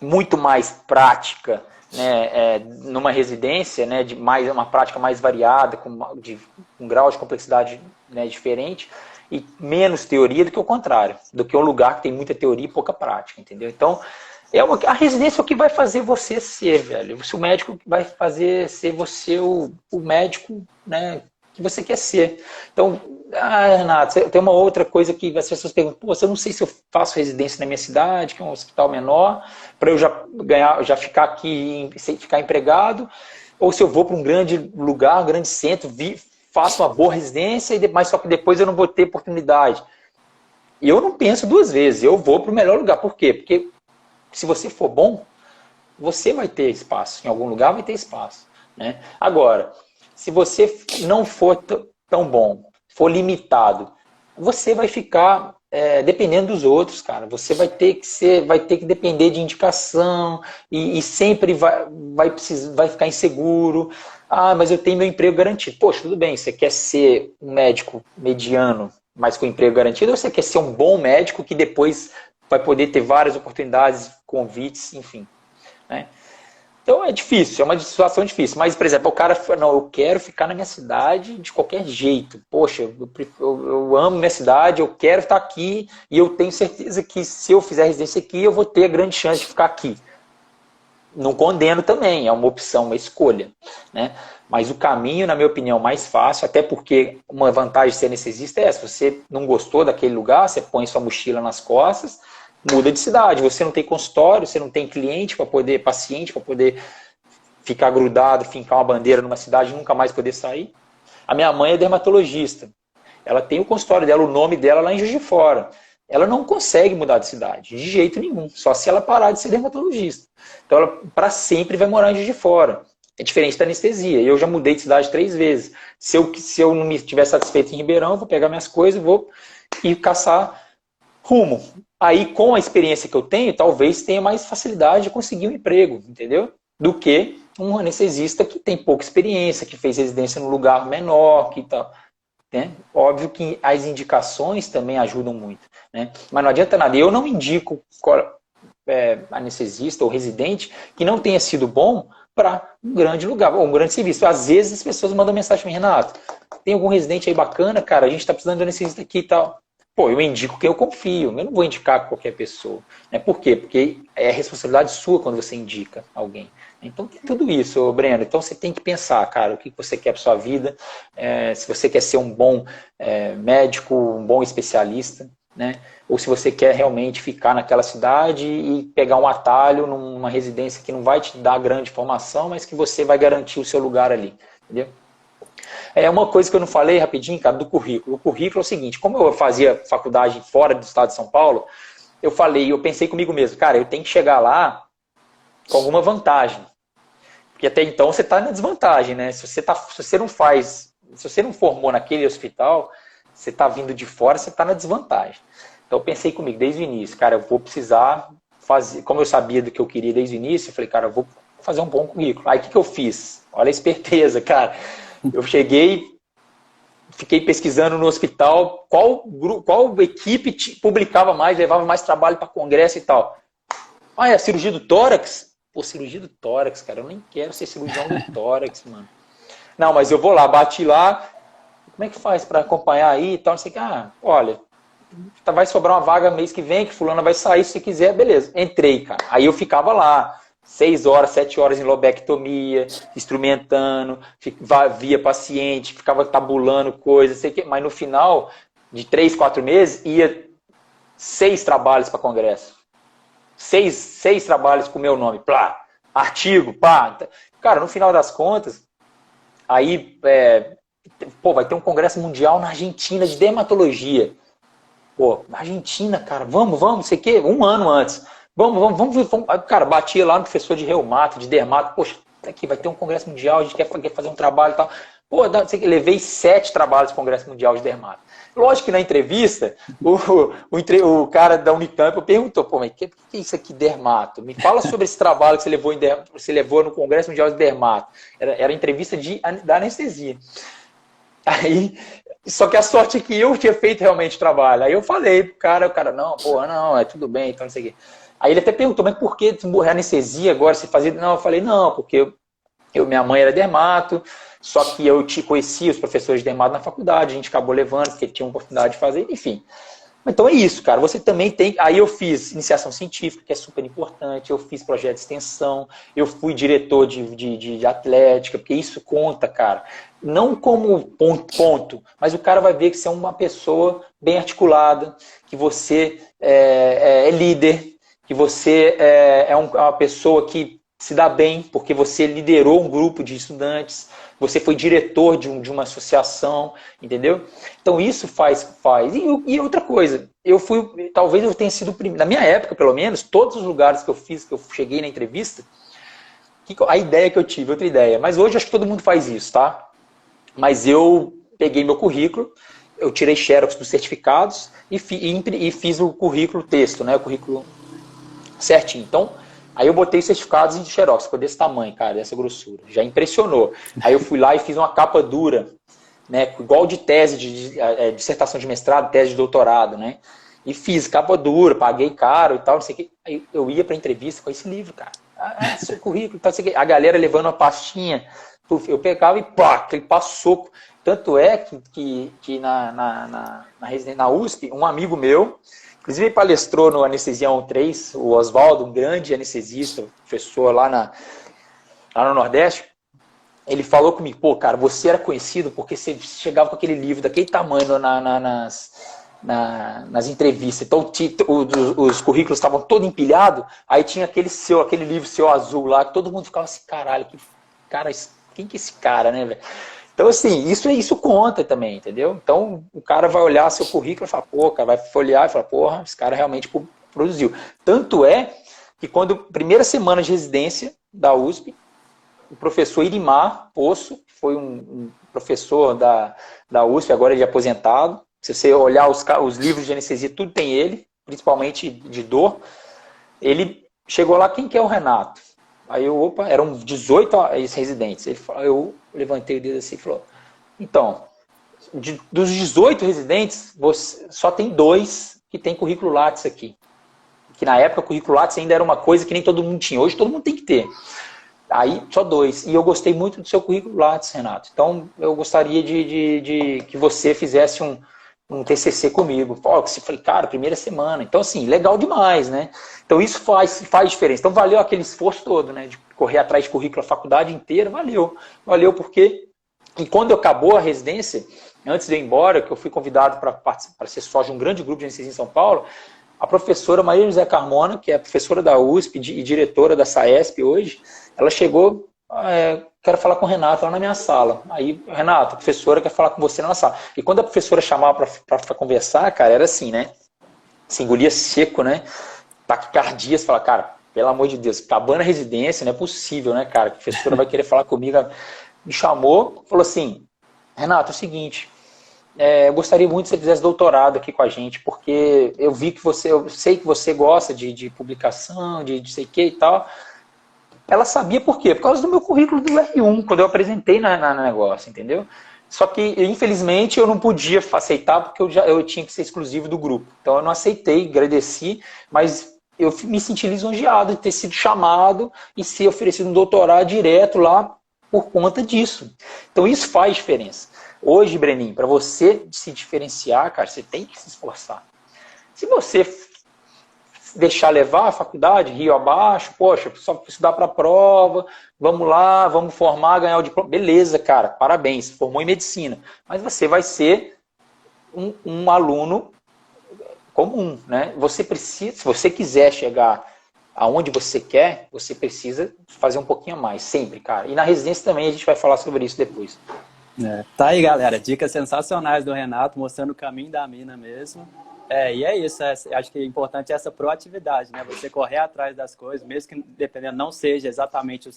muito mais prática, né, numa residência, né, uma prática mais variada, com um grau de complexidade, né, diferente, e menos teoria do que o contrário, do que um lugar que tem muita teoria e pouca prática, entendeu? Então, a residência é o que vai fazer você ser, velho. O médico vai fazer ser você o médico, né, que você quer ser. Então, Renato, tem uma outra coisa que as pessoas perguntam, pô, eu não sei se eu faço residência na minha cidade, que é um hospital menor, para eu já ficar aqui, ficar empregado, ou se eu vou para um grande lugar, um grande centro, faço uma boa residência, mas só que depois eu não vou ter oportunidade. E eu não penso duas vezes, eu vou para o melhor lugar. Por quê? Porque se você for bom, você vai ter espaço. Em algum lugar vai ter espaço, né? Agora, se você não for tão bom, for limitado, você vai ficar dependendo dos outros, cara. Você vai ter que depender de indicação e sempre vai ficar inseguro. Ah, mas eu tenho meu emprego garantido. Poxa, tudo bem, você quer ser um médico mediano, mas com emprego garantido, ou você quer ser um bom médico que depois vai poder ter várias oportunidades, convites, enfim, né? Então é difícil, é uma situação difícil. Mas, por exemplo, o cara fala, não, eu quero ficar na minha cidade de qualquer jeito. Poxa, eu amo minha cidade, eu quero estar aqui e eu tenho certeza que se eu fizer residência aqui, eu vou ter a grande chance de ficar aqui. Não condeno também, é uma opção, uma escolha, né? Mas o caminho, na minha opinião, mais fácil, até porque uma vantagem de ser anestesista é essa, você não gostou daquele lugar, você põe sua mochila nas costas, muda de cidade, você não tem consultório, você não tem cliente para poder, paciente para poder ficar grudado, fincar uma bandeira numa cidade e nunca mais poder sair. A minha mãe é dermatologista, ela tem o consultório dela, o nome dela lá em Juiz de Fora. Ela não consegue mudar de cidade, de jeito nenhum, só se ela parar de ser dermatologista. Então ela para sempre vai morar em Juiz de Fora. É diferente da anestesia. Eu já mudei de cidade 3 vezes. Se eu não me estiver satisfeito em Ribeirão, eu vou pegar minhas coisas e vou ir caçar rumo. Aí, com a experiência que eu tenho, talvez tenha mais facilidade de conseguir um emprego, entendeu? Do que um anestesista que tem pouca experiência, que fez residência num lugar menor, que tal. Né? Óbvio que as indicações também ajudam muito, né? Mas não adianta nada. Eu não indico anestesista ou residente que não tenha sido bom para um grande lugar, ou um grande serviço. Às vezes as pessoas mandam mensagem para mim, Renato, tem algum residente aí bacana, cara? A gente está precisando de um anestesista aqui e tal. Pô, eu indico quem eu confio, eu não vou indicar qualquer pessoa. Né? Por quê? Porque é responsabilidade sua quando você indica alguém. Então tem tudo isso, Breno. Então você tem que pensar, cara, o que você quer para sua vida, se você quer ser um bom médico, um bom especialista, né? Ou se você quer realmente ficar naquela cidade e pegar um atalho numa residência que não vai te dar grande formação, mas que você vai garantir o seu lugar ali, entendeu? É uma coisa que eu não falei rapidinho, cara, do currículo. O currículo é o seguinte, como eu fazia faculdade fora do estado de São Paulo, eu pensei comigo mesmo, cara, eu tenho que chegar lá com alguma vantagem. Porque até então você está na desvantagem, né? Se você não formou naquele hospital, você está vindo de fora, você está na desvantagem. Então eu pensei comigo desde o início, cara, eu vou precisar fazer, como eu sabia do que eu queria desde o início, eu falei, cara, eu vou fazer um bom currículo. Aí o que eu fiz? Olha a esperteza, cara. Eu cheguei, fiquei pesquisando no hospital qual equipe publicava mais, levava mais trabalho para congresso e tal. Ah, é a cirurgia do tórax? Pô, cirurgia do tórax, cara, eu nem quero ser cirurgião do tórax, mano. Não, mas eu vou lá, bati lá, como é que faz para acompanhar aí e tal, não sei o que. Ah, olha, vai sobrar uma vaga mês que vem, que fulana vai sair, se quiser, beleza. Entrei, cara. Aí eu ficava lá, 6 horas, 7 horas em lobectomia, instrumentando, via paciente, ficava tabulando coisas, sei o que. Mas no final de 3, 4 meses, ia 6 trabalhos para congresso. 6 trabalhos com o meu nome, plá, artigo, pá. Cara, no final das contas, aí, vai ter um congresso mundial na Argentina de dermatologia. Pô, na Argentina, cara, vamos, sei o quê, 1 ano antes. Vamos. Cara, batia lá no professor de reumato, de dermato, poxa, aqui vai ter um congresso mundial, a gente quer fazer um trabalho e tal. Pô, levei 7 trabalhos do congresso mundial de dermato. Lógico que na entrevista, o cara da Unicamp perguntou, pô, mas o que é isso aqui, dermato? Me fala sobre esse trabalho que você levou no Congresso Mundial de Dermato. Era entrevista da anestesia. Aí, só que a sorte é que eu tinha feito realmente o trabalho. Aí eu falei pro cara, não, porra, não, é tudo bem, então não sei o quê. Aí ele até perguntou, mas por que morrer anestesia agora, você fazia? Não, eu falei, não, porque minha mãe era dermato, só que eu te conhecia os professores de dermato na faculdade, a gente acabou levando, porque tinha uma oportunidade de fazer, enfim. Então é isso, cara, você também tem... Aí eu fiz iniciação científica, que é super importante, eu fiz projeto de extensão, eu fui diretor de atlética, porque isso conta, cara. Não como ponto, mas o cara vai ver que você é uma pessoa bem articulada, que você é líder, que você é uma pessoa que se dá bem, porque você liderou um grupo de estudantes, você foi diretor de uma associação, entendeu? Então isso faz. E outra coisa, talvez eu tenha sido o primeiro, na minha época pelo menos, todos os lugares que eu fiz, que eu cheguei na entrevista, a ideia que eu tive, outra ideia, mas hoje acho que todo mundo faz isso, tá? Mas eu peguei meu currículo, eu tirei xerox dos certificados e fiz o currículo texto, né? O currículo certinho. Então, aí eu botei os certificados em xerox, ficou desse tamanho, cara, dessa grossura. Já impressionou. Aí eu fui lá e fiz uma capa dura, né? Igual de tese, de dissertação de mestrado, tese de doutorado, né? E fiz capa dura, paguei caro e tal, não sei o que. Aí eu ia pra entrevista com esse livro, cara. seu currículo, tá, a galera levando uma pastinha, eu pegava e pá, aquele passo. Tanto é que na USP, um amigo meu, inclusive palestrou no Anestesia 13, o Oswaldo, um grande anestesista, professor lá no Nordeste, ele falou comigo, pô, cara, você era conhecido porque você chegava com aquele livro daquele tamanho nas entrevistas. Então os currículos estavam todos empilhados, aí tinha aquele livro seu azul lá, que todo mundo ficava assim, caralho, quem que é esse cara, né, velho? Então, assim, isso conta também, entendeu? Então, o cara vai olhar seu currículo e falar, pô, cara, vai folhear e falar, porra, esse cara realmente produziu. Tanto é que primeira semana de residência da USP, o professor Irimar Poço, que foi um professor da USP, agora ele é aposentado. Se você olhar os livros de anestesia, tudo tem ele, principalmente de dor. Ele chegou lá, quem que é o Renato? Aí eram 18 residentes. Eu levantei o dedo assim e falou, então, dos 18 residentes, só tem 2 que tem currículo Lattes aqui. Que na época o currículo Lattes ainda era uma coisa que nem todo mundo tinha. Hoje todo mundo tem que ter. Aí, só 2. E eu gostei muito do seu currículo Lattes, Renato. Então, eu gostaria de que você fizesse um TCC comigo. Falei, cara, primeira semana. Então, assim, legal demais, né? Então, isso faz diferença. Então, valeu aquele esforço todo, né? De correr atrás de currículo a faculdade inteira. Valeu. Valeu porque... E quando acabou a residência, antes de eu ir embora, que eu fui convidado para ser sócio de um grande grupo de anestesia em São Paulo, a professora Maria José Carmona, que é professora da USP e diretora da SAESP hoje, ela chegou, quero falar com o Renato lá na minha sala. Aí, Renato, a professora quer falar com você na sala. E quando a professora chamava para conversar, cara, era assim, né? Se engolia seco, né? Taquicardia, você fala, cara, pelo amor de Deus, acabando a residência, não é possível, né, cara? A professora vai querer falar comigo. Me chamou, falou assim, Renato, é o seguinte, eu gostaria muito que você fizesse doutorado aqui com a gente, porque eu sei que você gosta de publicação, de sei o que e tal. Ela sabia por quê? Por causa do meu currículo do R1, quando eu apresentei na negócio, entendeu? Só que, infelizmente, eu não podia aceitar porque eu tinha que ser exclusivo do grupo. Então, eu não aceitei, agradeci, mas eu me senti lisonjeado de ter sido chamado e ser oferecido um doutorado direto lá por conta disso. Então, isso faz diferença. Hoje, Breninho, para você se diferenciar, cara, você tem que se esforçar. Se você deixar levar a faculdade, rio abaixo, poxa, só estudar para a prova, vamos lá, vamos formar, ganhar o diploma. Beleza, cara, parabéns, formou em medicina. Mas você vai ser um aluno comum, né? Você precisa, se você quiser chegar aonde você quer, você precisa fazer um pouquinho a mais, sempre, cara. E na residência também a gente vai falar sobre isso depois. Tá aí, galera. Dicas sensacionais do Renato, mostrando o caminho da mina mesmo. E é isso. Acho que é importante essa proatividade, né? Você correr atrás das coisas, mesmo que, dependendo, não seja exatamente o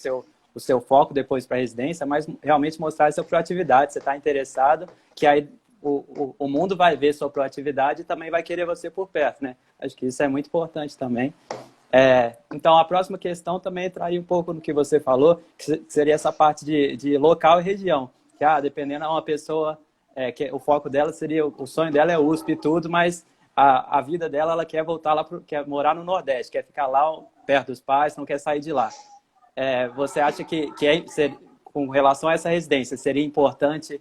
seu foco depois para a residência, mas realmente mostrar essa proatividade. Você está interessado, que aí o mundo vai ver sua proatividade e também vai querer você por perto, né? Acho que isso é muito importante também. Então, a próxima questão também entra aí um pouco no que você falou, que seria essa parte de local e região. Que, dependendo de uma pessoa, que o foco dela seria, o sonho dela é USP e tudo, mas a vida dela, ela quer voltar lá, quer morar no Nordeste, quer ficar lá perto dos pais, não quer sair de lá. Você acha que com relação a essa residência, seria importante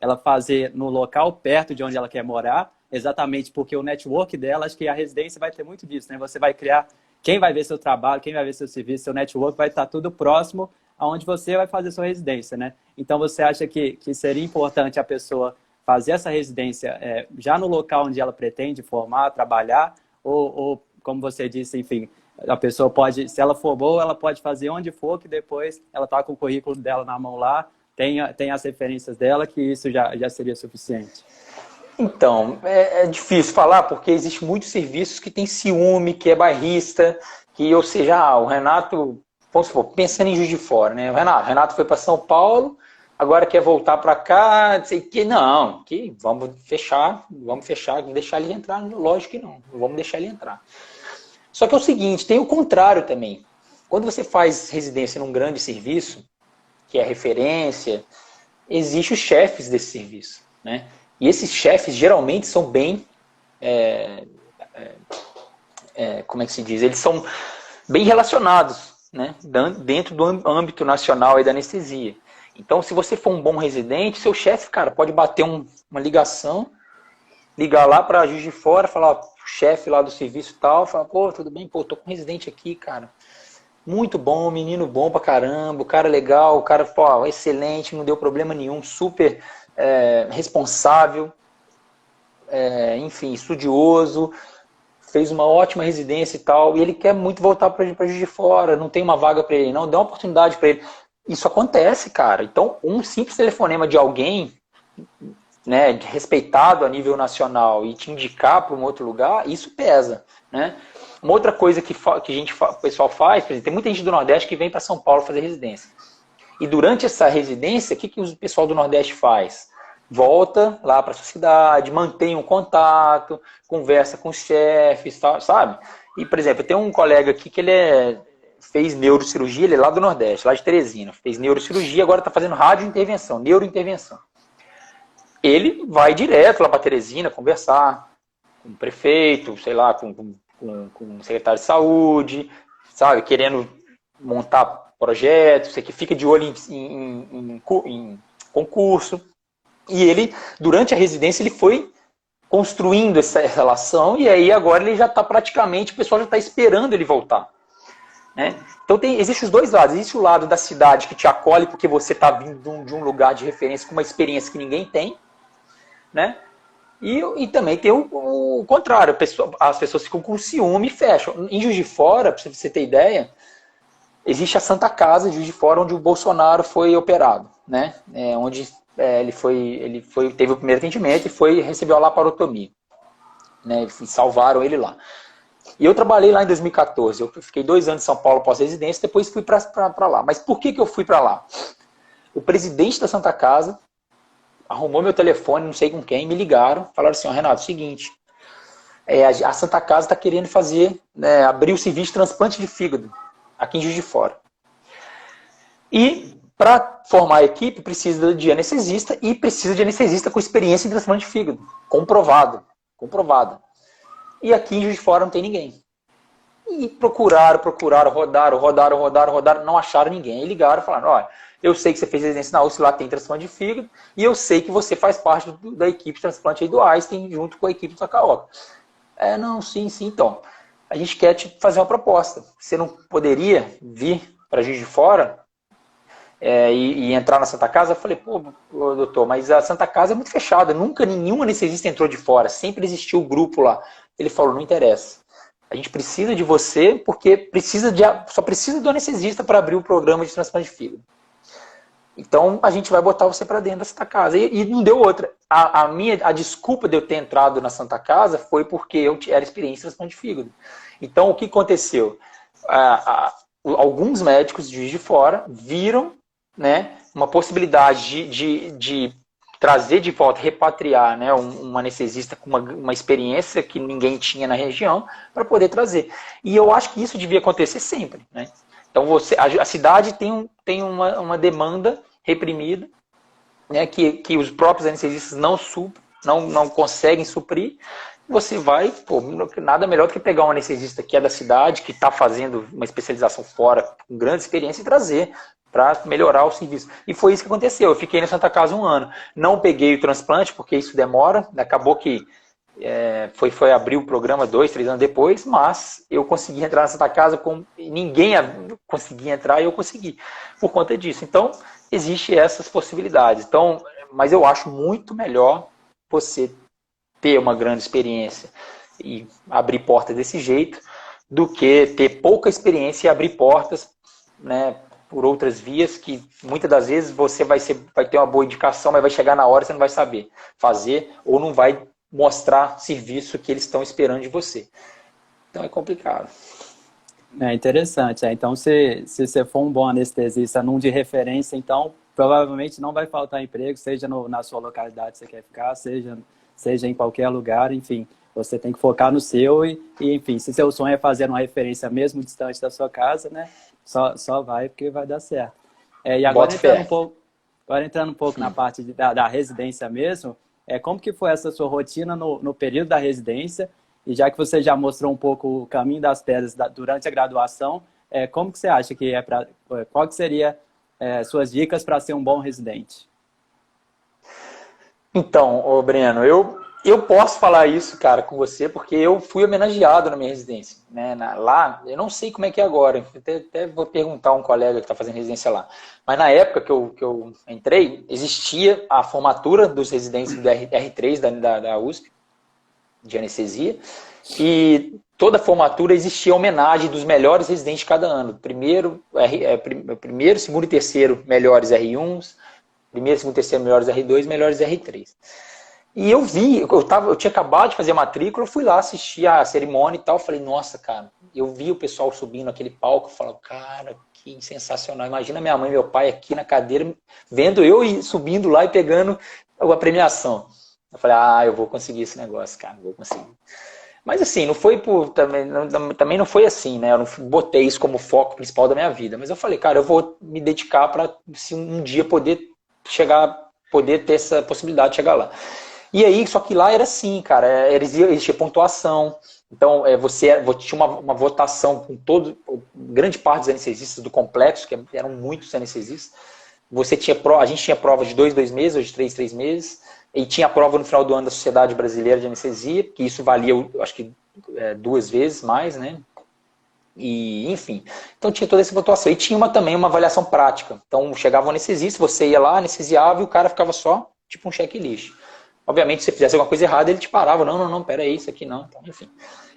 ela fazer no local perto de onde ela quer morar, exatamente porque o network dela, acho que a residência vai ter muito disso, né? Você vai criar, quem vai ver seu trabalho, quem vai ver seu serviço, seu network, vai estar tudo próximo aonde você vai fazer sua residência, né? Então, você acha que seria importante a pessoa fazer essa residência já no local onde ela pretende formar, trabalhar, ou como você disse, enfim, a pessoa pode, se ela for boa, ela pode fazer onde for, que depois ela está com o currículo dela na mão lá, tem as referências dela, que isso já seria suficiente. Então, é difícil falar, porque existe muitos serviços que tem ciúme, que é bairrista, ou seja, o Renato, vamos supor, pensando em Juiz de Fora, né? O Renato foi para São Paulo, agora quer voltar para cá, não sei o que, não, que vamos fechar, vamos deixar ele entrar, lógico que não vamos deixar ele entrar. Só que é o seguinte, tem o contrário também. Quando você faz residência num grande serviço, que é referência, existem os chefes desse serviço, né? E esses chefes geralmente são bem, como é que se diz? Eles são bem relacionados, né, dentro do âmbito nacional aí da anestesia. Então, se você for um bom residente, seu chefe, cara, pode bater uma ligação, ligar lá para Juiz de Fora, falar, ó, o chefe lá do serviço e tal, falar, pô, tudo bem, pô, tô com um residente aqui, cara. Muito bom, menino bom pra caramba, o cara legal, o cara, pô, excelente, não deu problema nenhum, super responsável, enfim, estudioso, fez uma ótima residência e tal, e ele quer muito voltar para Juiz de Fora, não tem uma vaga para ele, não, dá uma oportunidade para ele. Isso acontece, cara. Então, um simples telefonema de alguém, né, respeitado a nível nacional e te indicar para um outro lugar, isso pesa, né? Uma outra coisa que o pessoal faz, por exemplo, tem muita gente do Nordeste que vem para São Paulo fazer residência. E durante essa residência, o que o pessoal do Nordeste faz? Volta lá para a sua cidade, mantém um contato, conversa com os chefes, sabe? E, por exemplo, eu tenho um colega aqui que ele fez neurocirurgia, ele é lá do Nordeste, lá de Teresina. Fez neurocirurgia, agora está fazendo radiointervenção, neurointervenção. Ele vai direto lá para Teresina conversar com o prefeito, sei lá, com o secretário de saúde, sabe? Querendo montar projetos, você que fica de olho em concurso. E ele, durante a residência, ele foi construindo essa relação e aí agora ele já está praticamente, o pessoal já está esperando ele voltar. Né? Então existe os dois lados. Existe o lado da cidade que te acolhe porque você está vindo de um lugar de referência com uma experiência que ninguém tem. Né? E também tem o contrário. As pessoas ficam com ciúme e fecham. Em Juiz de Fora, para você ter ideia, existe a Santa Casa de Juiz de Fora, onde o Bolsonaro foi operado. Né? Onde ele teve o primeiro atendimento e recebeu a laparotomia. Né? E salvaram ele lá. E eu trabalhei lá em 2014. Eu fiquei 2 anos em São Paulo pós-residência, depois fui para lá. Mas por que eu fui para lá? O presidente da Santa Casa arrumou meu telefone, não sei com quem, me ligaram, falaram assim, Renato, seguinte, a Santa Casa está querendo abrir o serviço de transplante de fígado aqui em Juiz de Fora. E para formar a equipe precisa de anestesista e precisa de anestesista com experiência em transplante de fígado, comprovada. E aqui em Juiz de Fora não tem ninguém. E procuraram, rodaram, não acharam ninguém. E ligaram e falaram, olha, eu sei que você fez residência na USP, lá tem transplante de fígado, e eu sei que você faz parte da equipe de transplante aí do Einstein, junto com a equipe do Sakaoka. Não, sim, então. A gente quer te fazer uma proposta. Você não poderia vir para Juiz de Fora e entrar na Santa Casa? Eu falei, pô, doutor, mas a Santa Casa é muito fechada, nunca nenhum anestesista entrou de fora, sempre existiu o grupo lá. Ele falou, não interessa. A gente precisa de você porque só precisa do anestesista para abrir o programa de transplante de fígado. Então, a gente vai botar você para dentro da Santa Casa. E não deu outra. A desculpa de eu ter entrado na Santa Casa foi porque eu era experiência em transplante de fígado. Então, o que aconteceu? Alguns médicos de Juiz de Fora viram, né, uma possibilidade de trazer de volta, repatriar, né, um anestesista com uma experiência que ninguém tinha na região para poder trazer. E eu acho que isso devia acontecer sempre. Né? Então, a cidade tem uma demanda reprimida, né, que os próprios anestesistas não conseguem suprir. Você vai, nada melhor do que pegar um anestesista que é da cidade, que está fazendo uma especialização fora, com grande experiência, e trazer para melhorar o serviço. E foi isso que aconteceu. Eu fiquei na Santa Casa 1 ano. Não peguei o transplante, porque isso demora. Acabou que foi abrir o programa 2, 3 anos depois, mas eu consegui entrar na Santa Casa, ninguém conseguia entrar e eu consegui, por conta disso. Então, existem essas possibilidades. Então, mas eu acho muito melhor você ter uma grande experiência e abrir portas desse jeito, do que ter pouca experiência e abrir portas, né, por outras vias, que muitas das vezes você vai ter uma boa indicação, mas vai chegar na hora e você não vai saber fazer, ou não vai mostrar serviço que eles estão esperando de você. Então é complicado. É interessante. Então, se você for um bom anestesista, num de referência, então, provavelmente não vai faltar emprego, seja na sua localidade que você quer ficar, seja em qualquer lugar, enfim. Você tem que focar no seu enfim, se seu sonho é fazer uma referência mesmo distante da sua casa, né? Só vai porque vai dar certo. E agora entrando um pouco na parte da residência mesmo, como que foi essa sua rotina no período da residência? E já que você já mostrou um pouco o caminho das pedras durante a graduação, como que você acha que qual que seria suas dicas para ser um bom residente? Então, ô Breno, eu posso falar isso, cara, com você, porque eu fui homenageado na minha residência. Né? Lá, eu não sei como é que é agora, até vou perguntar a um colega que está fazendo residência lá. Mas na época que eu entrei, existia a formatura dos residentes do R3 da USP, de anestesia, e toda a formatura existia homenagem dos melhores residentes de cada ano. Primeiro, segundo e terceiro melhores R1s, primeiro, segundo, terceiro melhores R2, melhores R3. E eu vi, eu tinha acabado de fazer a matrícula, eu fui lá assistir a cerimônia e tal, falei, nossa, cara, eu vi o pessoal subindo aquele palco, eu falei, cara, que sensacional, imagina minha mãe e meu pai aqui na cadeira, vendo eu subindo lá e pegando a premiação. Eu falei, eu vou conseguir esse negócio, cara, vou conseguir. Mas assim, não foi também não foi assim, né? Eu não botei isso como foco principal da minha vida. Mas eu falei, cara, eu vou me dedicar para se um dia poder ter essa possibilidade de chegar lá. E aí, só que lá era assim, cara, existia pontuação. Então, tinha uma votação com grande parte dos anestesistas do complexo, que eram muitos anestesistas. A gente tinha prova de 2 meses, ou de 3 meses. E tinha a prova no final do ano da Sociedade Brasileira de Anestesia, que isso valia, acho que 2 vezes mais, né? E, enfim, então tinha toda essa pontuação. E tinha também uma avaliação prática. Então chegava um anestesista, você ia lá, anestesiava e o cara ficava só, tipo um checklist. Obviamente, se você fizesse alguma coisa errada, ele te parava. Não, pera aí, isso aqui não. Então, enfim.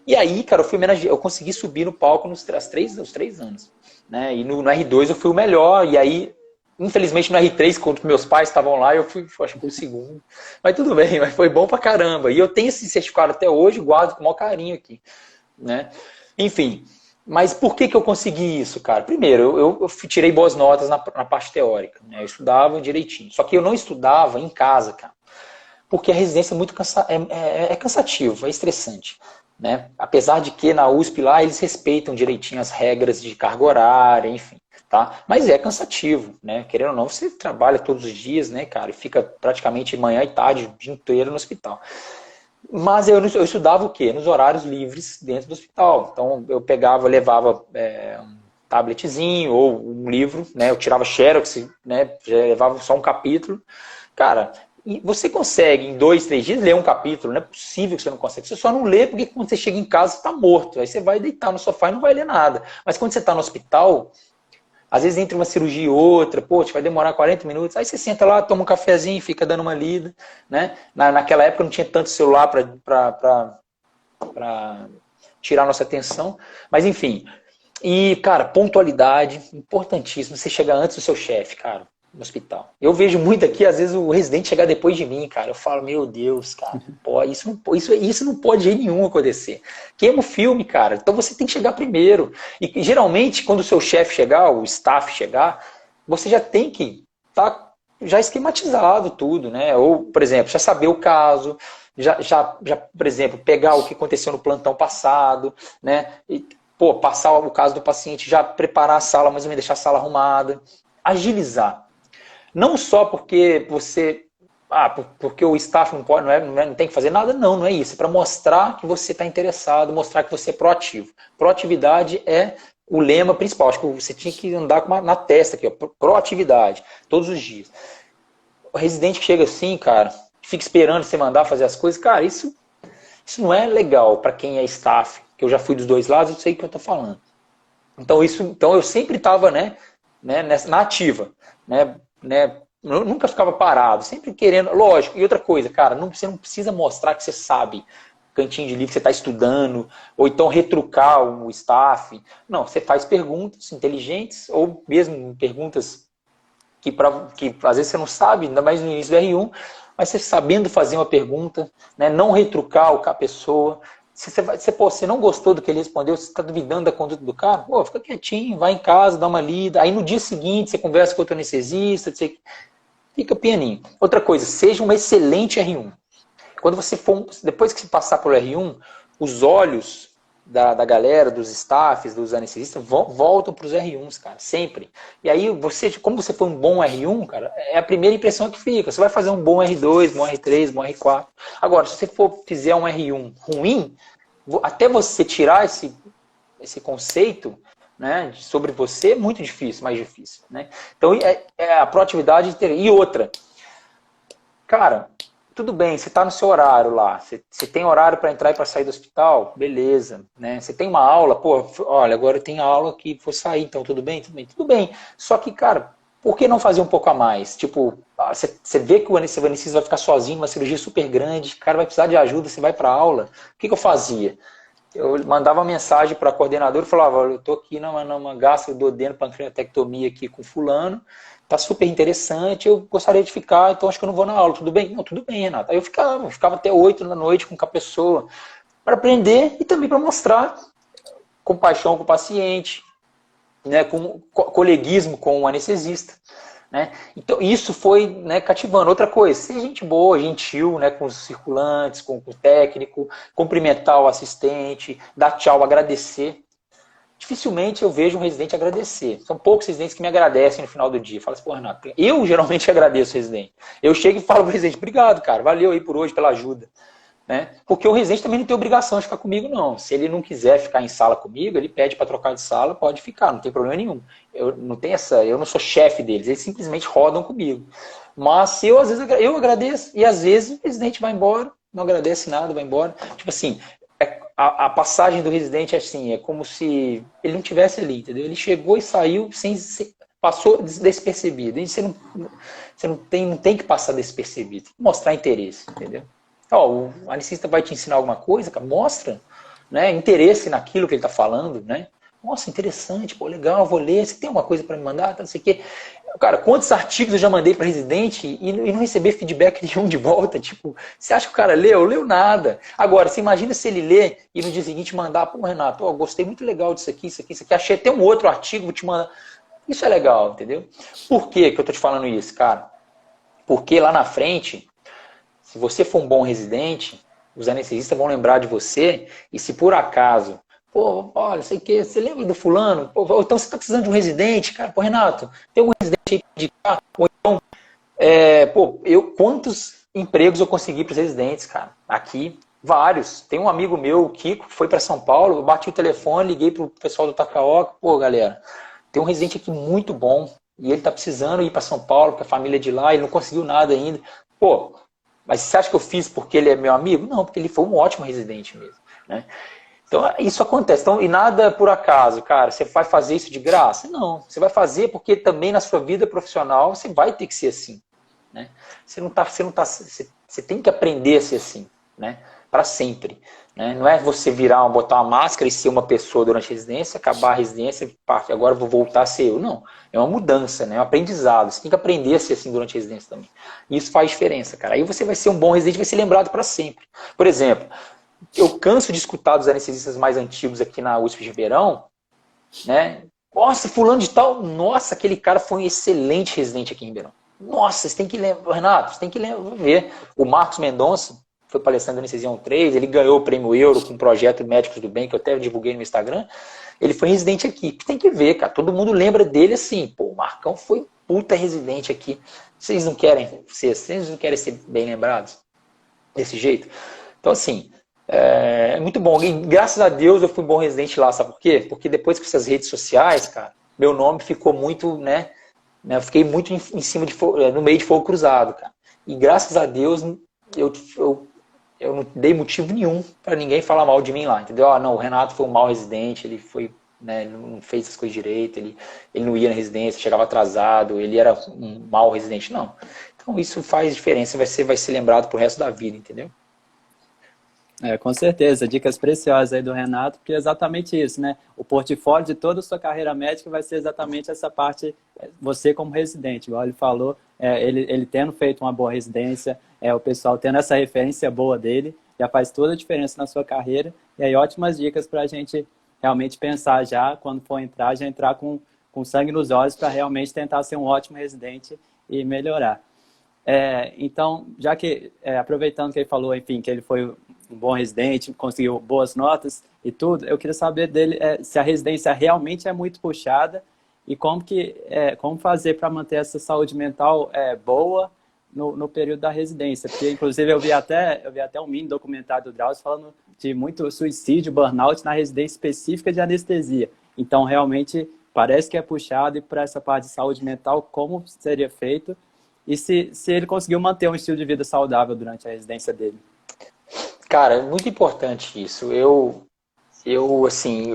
E aí, cara, eu consegui subir no palco nos 3 anos. Né? E no R2 eu fui o melhor, e aí... Infelizmente no R3, quando meus pais estavam lá, eu fui, acho que o segundo. Mas tudo bem, mas foi bom pra caramba. E eu tenho esse certificado até hoje, guardo com o maior carinho aqui. Né? Enfim, mas por que eu consegui isso, cara? Primeiro, eu tirei boas notas na parte teórica. Né? Eu estudava direitinho. Só que eu não estudava em casa, cara. Porque a residência é muito cansativo, é estressante. Né? Apesar de que na USP lá eles respeitam direitinho as regras de carga horária, enfim. Tá? Mas é cansativo, né? Querendo ou não, você trabalha todos os dias, né, cara? E fica praticamente manhã e tarde, o dia inteiro no hospital. Mas eu estudava o quê? Nos horários livres dentro do hospital. Então eu levava um tabletzinho ou um livro, né? Eu tirava xerox, né? Já levava só um capítulo. Cara, e você consegue em 2, 3 dias ler um capítulo, não é possível que você não consegue. Você só não lê porque quando você chega em casa você está morto. Aí você vai deitar no sofá e não vai ler nada. Mas quando você está no hospital... Às vezes entre uma cirurgia e outra, vai demorar 40 minutos, aí você senta lá, toma um cafezinho e fica dando uma lida. Né? Naquela época não tinha tanto celular para tirar a nossa atenção, mas enfim. E, cara, pontualidade, importantíssimo, você chegar antes do seu chefe, cara, no hospital. Eu vejo muito aqui, às vezes, o residente chegar depois de mim, cara, eu falo, meu Deus, cara, isso não pode de jeito nenhum acontecer. Queima o filme, cara, então você tem que chegar primeiro. E geralmente, quando o seu chefe chegar, o staff chegar, você já tem que estar já esquematizado tudo, né? Ou, por exemplo, já saber o caso, por exemplo, pegar o que aconteceu no plantão passado, né? E, passar o caso do paciente, já preparar a sala, mais ou menos deixar a sala arrumada, agilizar. Não só porque porque o staff não tem que fazer nada, não é isso. É para mostrar que você está interessado, mostrar que você é proativo. Proatividade é o lema principal. Acho que você tinha que andar na testa aqui, ó, proatividade, todos os dias. O residente que chega assim, cara, fica esperando você mandar fazer as coisas, cara, isso não é legal para quem é staff, que eu já fui dos dois lados, eu sei o que eu estou falando. Então eu sempre estava, na ativa, eu nunca ficava parado, sempre querendo, lógico. E outra coisa, cara, você não precisa mostrar que você sabe cantinho de livro que você está estudando, ou então retrucar o staff. Não, você faz perguntas inteligentes, ou mesmo perguntas que às vezes você não sabe, ainda mais no início do R1, mas você sabendo fazer uma pergunta, não retrucar a pessoa. Se você não gostou do que ele respondeu, você está duvidando da conduta do cara, fica quietinho, vai em casa, dá uma lida. Aí no dia seguinte você conversa com outro anestesista, fica pianinho. Outra coisa, seja um excelente R1. Depois que você passar pelo R1, os olhos da galera, dos staffs, dos anestesistas, voltam para os R1s, cara, sempre. E aí, como você foi um bom R1, cara, é a primeira impressão que fica. Você vai fazer um bom R2, bom R3, bom R4. Agora, se você fizer um R1 ruim, até você tirar esse conceito, né, sobre você é muito difícil, mais difícil, né? Então é a proatividade e outra. Cara, tudo bem, você está no seu horário lá, você tem horário para entrar e para sair do hospital, beleza, né? Você tem uma aula, pô, olha, agora eu tenho aula que vou sair, então tudo bem, tudo bem, tudo bem. Só que, cara, por que não fazer um pouco a mais? Tipo, você vê que o anestesista vai ficar sozinho, uma cirurgia super grande, o cara vai precisar de ajuda, você vai para a aula. O que eu fazia? Eu mandava uma mensagem para a coordenadora e falava, eu estou aqui numa gastroduodeno-pancreatectomia aqui com fulano, tá super interessante, eu gostaria de ficar, então acho que eu não vou na aula, tudo bem? Não, tudo bem, Renato. Aí eu ficava até 8 da noite com a pessoa, para aprender e também para mostrar compaixão com o paciente, né, com coleguismo com o anestesista. Né? Então isso foi, né, cativando. Outra coisa, ser gente boa, gentil, né, com os circulantes, com o técnico, cumprimentar o assistente, dar tchau, agradecer. Dificilmente eu vejo um residente agradecer. São poucos residentes que me agradecem no final do dia. Fala assim, pô, Renato, eu geralmente agradeço o residente. Eu chego e falo pro residente, obrigado, cara, valeu aí por hoje, pela ajuda. Né? Porque o residente também não tem obrigação de ficar comigo, não. Se ele não quiser ficar em sala comigo, ele pede para trocar de sala, pode ficar, não tem problema nenhum. Eu não sou chefe deles, eles simplesmente rodam comigo. Mas eu, às vezes, eu agradeço, e às vezes o residente vai embora, não agradece nada, vai embora. Tipo assim, a passagem do residente é assim, é como se ele não tivesse ali, entendeu? Ele chegou e saiu passou despercebido. E você não tem que passar despercebido, tem que mostrar interesse, entendeu? O anestesista vai te ensinar alguma coisa, cara, mostra, né, interesse naquilo que ele está falando, né? Nossa, interessante, pô, legal, vou ler. Você tem alguma coisa para me mandar? Não sei o quê. Cara, quantos artigos eu já mandei para residente e não receber feedback nenhum de volta? Tipo, você acha que o cara leu? Leu nada. Agora, você imagina se ele lê e no dia seguinte mandar, pô, Renato, gostei muito legal disso aqui, isso aqui, isso aqui. Achei até um outro artigo, vou te mandar. Isso é legal, entendeu? Por que eu tô te falando isso, cara? Porque lá na frente, se você for um bom residente, os anestesistas vão lembrar de você, e se por acaso, pô, olha, sei que, você lembra do fulano? Pô, então você está precisando de um residente, cara, pô, Renato, tem algum residente aí para indicar? Ou então, quantos empregos eu consegui para os residentes, cara? Aqui, vários. Tem um amigo meu, o Kiko, que foi para São Paulo, eu bati o telefone, liguei pro pessoal do Takaoka, pô, galera, tem um residente aqui muito bom, e ele tá precisando ir para São Paulo, porque a família é de lá, ele não conseguiu nada ainda. Pô, mas você acha que eu fiz porque ele é meu amigo? Não, porque ele foi um ótimo residente mesmo. Né? Então, isso acontece. Então, e nada por acaso, cara. Você vai fazer isso de graça? Não. Você vai fazer porque também na sua vida profissional você vai ter que ser assim. Né? Você tem que aprender a ser assim. Né? Para sempre. Né? Não é você botar uma máscara e ser uma pessoa durante a residência, acabar a residência, agora eu vou voltar a ser eu. Não. É uma mudança, né? É um aprendizado. Você tem que aprender a ser assim durante a residência também. E isso faz diferença, cara. Aí você vai ser um bom residente, vai ser lembrado para sempre. Por exemplo, eu canso de escutar dos anestesistas mais antigos aqui na USP de Ribeirão, né? Nossa, fulano de tal, nossa, aquele cara foi um excelente residente aqui em Ribeirão. Nossa, você tem que lembrar, Renato, você tem que ver. O Marcos Mendonça foi palestrante da Anestesia 13, ele ganhou o prêmio Euro com o projeto Médicos do Bem, que eu até divulguei no Instagram. Ele foi residente aqui. Tem que ver, cara. Todo mundo lembra dele assim. Pô, o Marcão foi puta residente aqui. Vocês não querem ser bem lembrados? Desse jeito? Então, assim, é muito bom. E, graças a Deus eu fui um bom residente lá. Sabe por quê? Porque depois com essas redes sociais, cara, meu nome ficou muito, né? Eu fiquei muito em cima no meio de fogo cruzado, cara. E graças a Deus eu não dei motivo nenhum para ninguém falar mal de mim lá, entendeu? Não, o Renato foi um mau residente, ele foi, né, não fez as coisas direito, ele não ia na residência, chegava atrasado, ele era um mau residente, não. Então isso faz diferença, vai ser lembrado pro resto da vida, entendeu? Com certeza, dicas preciosas aí do Renato, porque é exatamente isso, né? O portfólio de toda a sua carreira médica vai ser exatamente essa parte, você como residente, igual ele falou, ele tendo feito uma boa residência, o pessoal tendo essa referência boa dele, já faz toda a diferença na sua carreira, e aí ótimas dicas para a gente realmente pensar já, quando for entrar, já entrar com sangue nos olhos para realmente tentar ser um ótimo residente e melhorar. Então, já que, aproveitando que ele falou, enfim, que ele foi um bom residente, conseguiu boas notas e tudo, eu queria saber dele se a residência realmente é muito puxada e como fazer para manter essa saúde mental boa no período da residência. Porque, inclusive, eu vi até um mini documentário do Drauzio falando de muito suicídio, burnout na residência específica de anestesia. Então, realmente, parece que é puxado e para essa parte de saúde mental, como seria feito e se ele conseguiu manter um estilo de vida saudável durante a residência dele. Cara, é muito importante isso. Assim,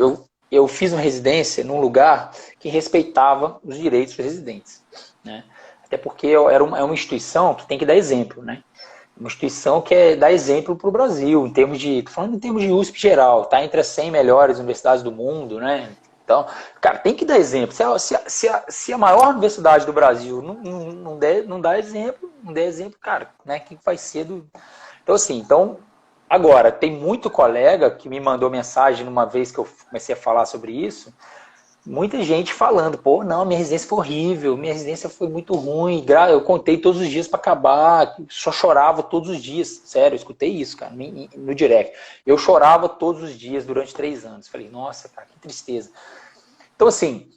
eu fiz uma residência num lugar que respeitava os direitos dos residentes, né? Até porque é uma instituição que tem que dar exemplo, né? Uma instituição que dá exemplo para o Brasil, tô falando em termos de USP geral, tá entre as 100 melhores universidades do mundo, né? Então, cara, tem que dar exemplo. Se a maior universidade do Brasil não dá exemplo, não der exemplo, cara, né? O que vai ser do... Então, assim, agora, tem muito colega que me mandou mensagem numa vez que eu comecei a falar sobre isso, muita gente falando, pô, não, minha residência foi horrível, minha residência foi muito ruim, eu contei todos os dias para acabar, só chorava todos os dias, sério, eu escutei isso, cara, no direct. Eu chorava todos os dias durante 3 anos. Falei, nossa, cara, que tristeza. Então, assim,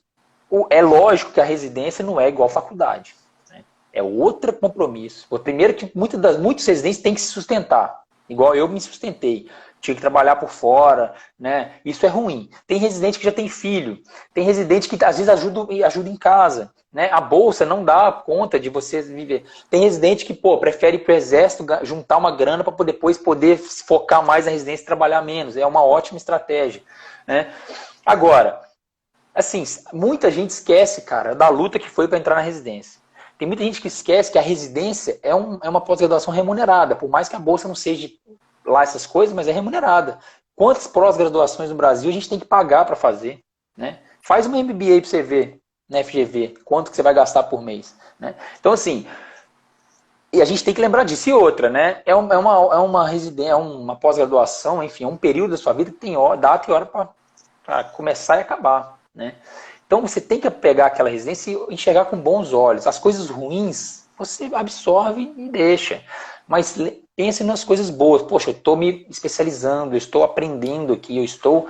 é lógico que a residência não é igual a faculdade, né? É outro compromisso. O primeiro que muitos residentes têm que se sustentar, igual eu me sustentei. Tinha que trabalhar por fora, né? Isso é ruim. Tem residente que já tem filho, tem residente que às vezes ajuda em casa, né? A bolsa não dá conta de você viver. Tem residente que, pô, prefere ir para o exército, juntar uma grana para depois poder se focar mais na residência e trabalhar menos. É uma ótima estratégia, né? Agora, assim, muita gente esquece, cara, da luta que foi para entrar na residência. Tem muita gente que esquece que a residência é uma pós-graduação remunerada, por mais que a bolsa não seja lá essas coisas, mas é remunerada. Quantas pós-graduações no Brasil a gente tem que pagar para fazer, né? Faz uma MBA para você ver na FGV, quanto que você vai gastar por mês, né? Então, assim, e a gente tem que lembrar disso. E outra, né? É uma residência, é uma pós-graduação, enfim, é um período da sua vida que tem data e hora para começar e acabar, né? Então, você tem que pegar aquela residência e enxergar com bons olhos. As coisas ruins, você absorve e deixa. Mas pense nas coisas boas. Poxa, eu estou me especializando, eu estou aprendendo aqui, eu estou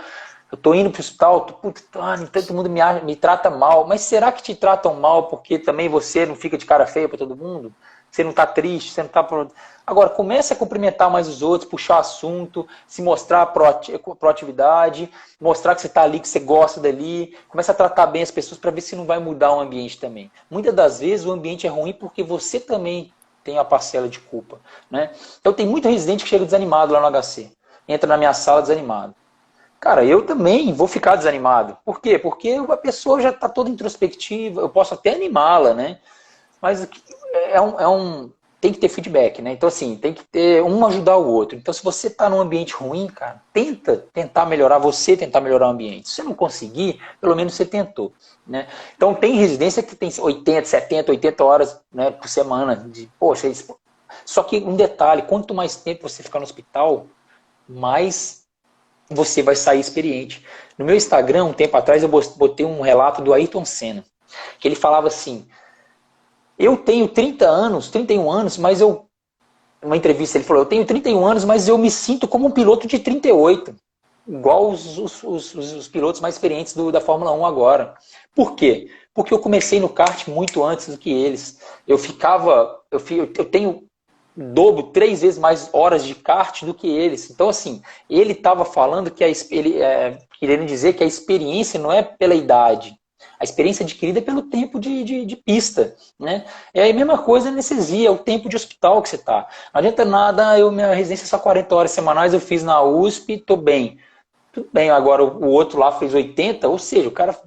indo para o hospital, todo mundo me trata mal. Mas será que te tratam mal porque também você não fica de cara feia para todo mundo? Você não está triste, você não está... Agora, comece a cumprimentar mais os outros, puxar assunto, se mostrar proatividade, mostrar que você está ali, que você gosta dali, comece a tratar bem as pessoas para ver se não vai mudar o ambiente também. Muitas das vezes o ambiente é ruim porque você também tem a parcela de culpa, né? Então tem muito residente que chega desanimado lá no HC, entra na minha sala desanimado. Cara, eu também vou ficar desanimado. Por quê? Porque a pessoa já está toda introspectiva, eu posso até animá-la, né? Mas tem que ter feedback, né? Então, assim, tem que ter um ajudar o outro. Então, se você está num ambiente ruim, cara, tentar melhorar você, tentar melhorar o ambiente. Se você não conseguir, pelo menos você tentou, né? Então, tem residência que tem 80, 70, 80 horas, né, por semana. Poxa, só que um detalhe, quanto mais tempo você ficar no hospital, mais você vai sair experiente. No meu Instagram, um tempo atrás, eu botei um relato do Ayrton Senna, que ele falava assim: eu tenho 30 anos, 31 anos, mas uma entrevista ele falou, eu tenho 31 anos, mas eu me sinto como um piloto de 38. Igual os pilotos mais experientes da Fórmula 1 agora. Por quê? Porque eu comecei no kart muito antes do que eles. Eu tenho dobro, 3 vezes mais horas de kart do que eles. Então, assim, ele estava falando querendo dizer que a experiência não é pela idade. A experiência adquirida é pelo tempo de pista, né? É a mesma coisa a anestesia, é o tempo de hospital que você está. Não adianta nada, minha residência é só 40 horas semanais, eu fiz na USP, estou bem. Tudo bem, agora o outro lá fez 80, ou seja, o cara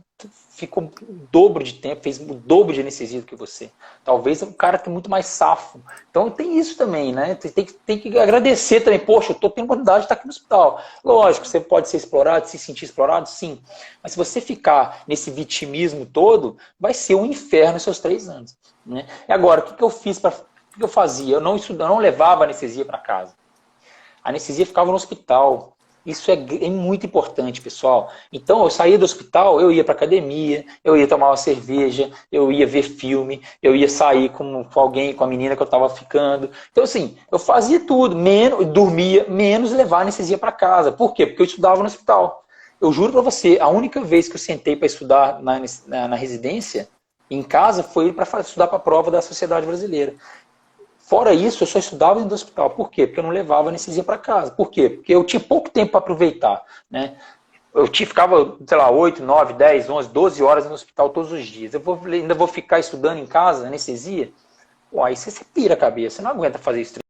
ficou o dobro de tempo, fez o dobro de anestesia do que você. Talvez o cara tenha muito mais safo. Então tem isso também, né? Tem que agradecer também. Poxa, eu estou tendo oportunidade de estar aqui no hospital. Lógico, você pode ser explorado, se sentir explorado, sim. Mas se você ficar nesse vitimismo todo, vai ser um inferno os seus 3 anos. Né? E agora, o que eu fiz? O que eu fazia? Eu não levava anestesia para casa. A anestesia ficava no hospital. Isso é muito importante, pessoal. Então, eu saía do hospital, eu ia para academia, eu ia tomar uma cerveja, eu ia ver filme, eu ia sair com alguém, com a menina que eu estava ficando. Então, assim, eu fazia tudo, dormia, menos levar anestesia para casa. Por quê? Porque eu estudava no hospital. Eu juro para você, a única vez que eu sentei para estudar na residência, em casa, foi para estudar para a prova da Sociedade Brasileira. Fora isso, eu só estudava dentro do hospital. Por quê? Porque eu não levava anestesia para casa. Por quê? Porque eu tinha pouco tempo para aproveitar, né? ficava, sei lá, 8, 9, 10, 11, 12 horas no hospital todos os dias. Ainda vou ficar estudando em casa, anestesia? Pô, aí você pira a cabeça, você não aguenta fazer isso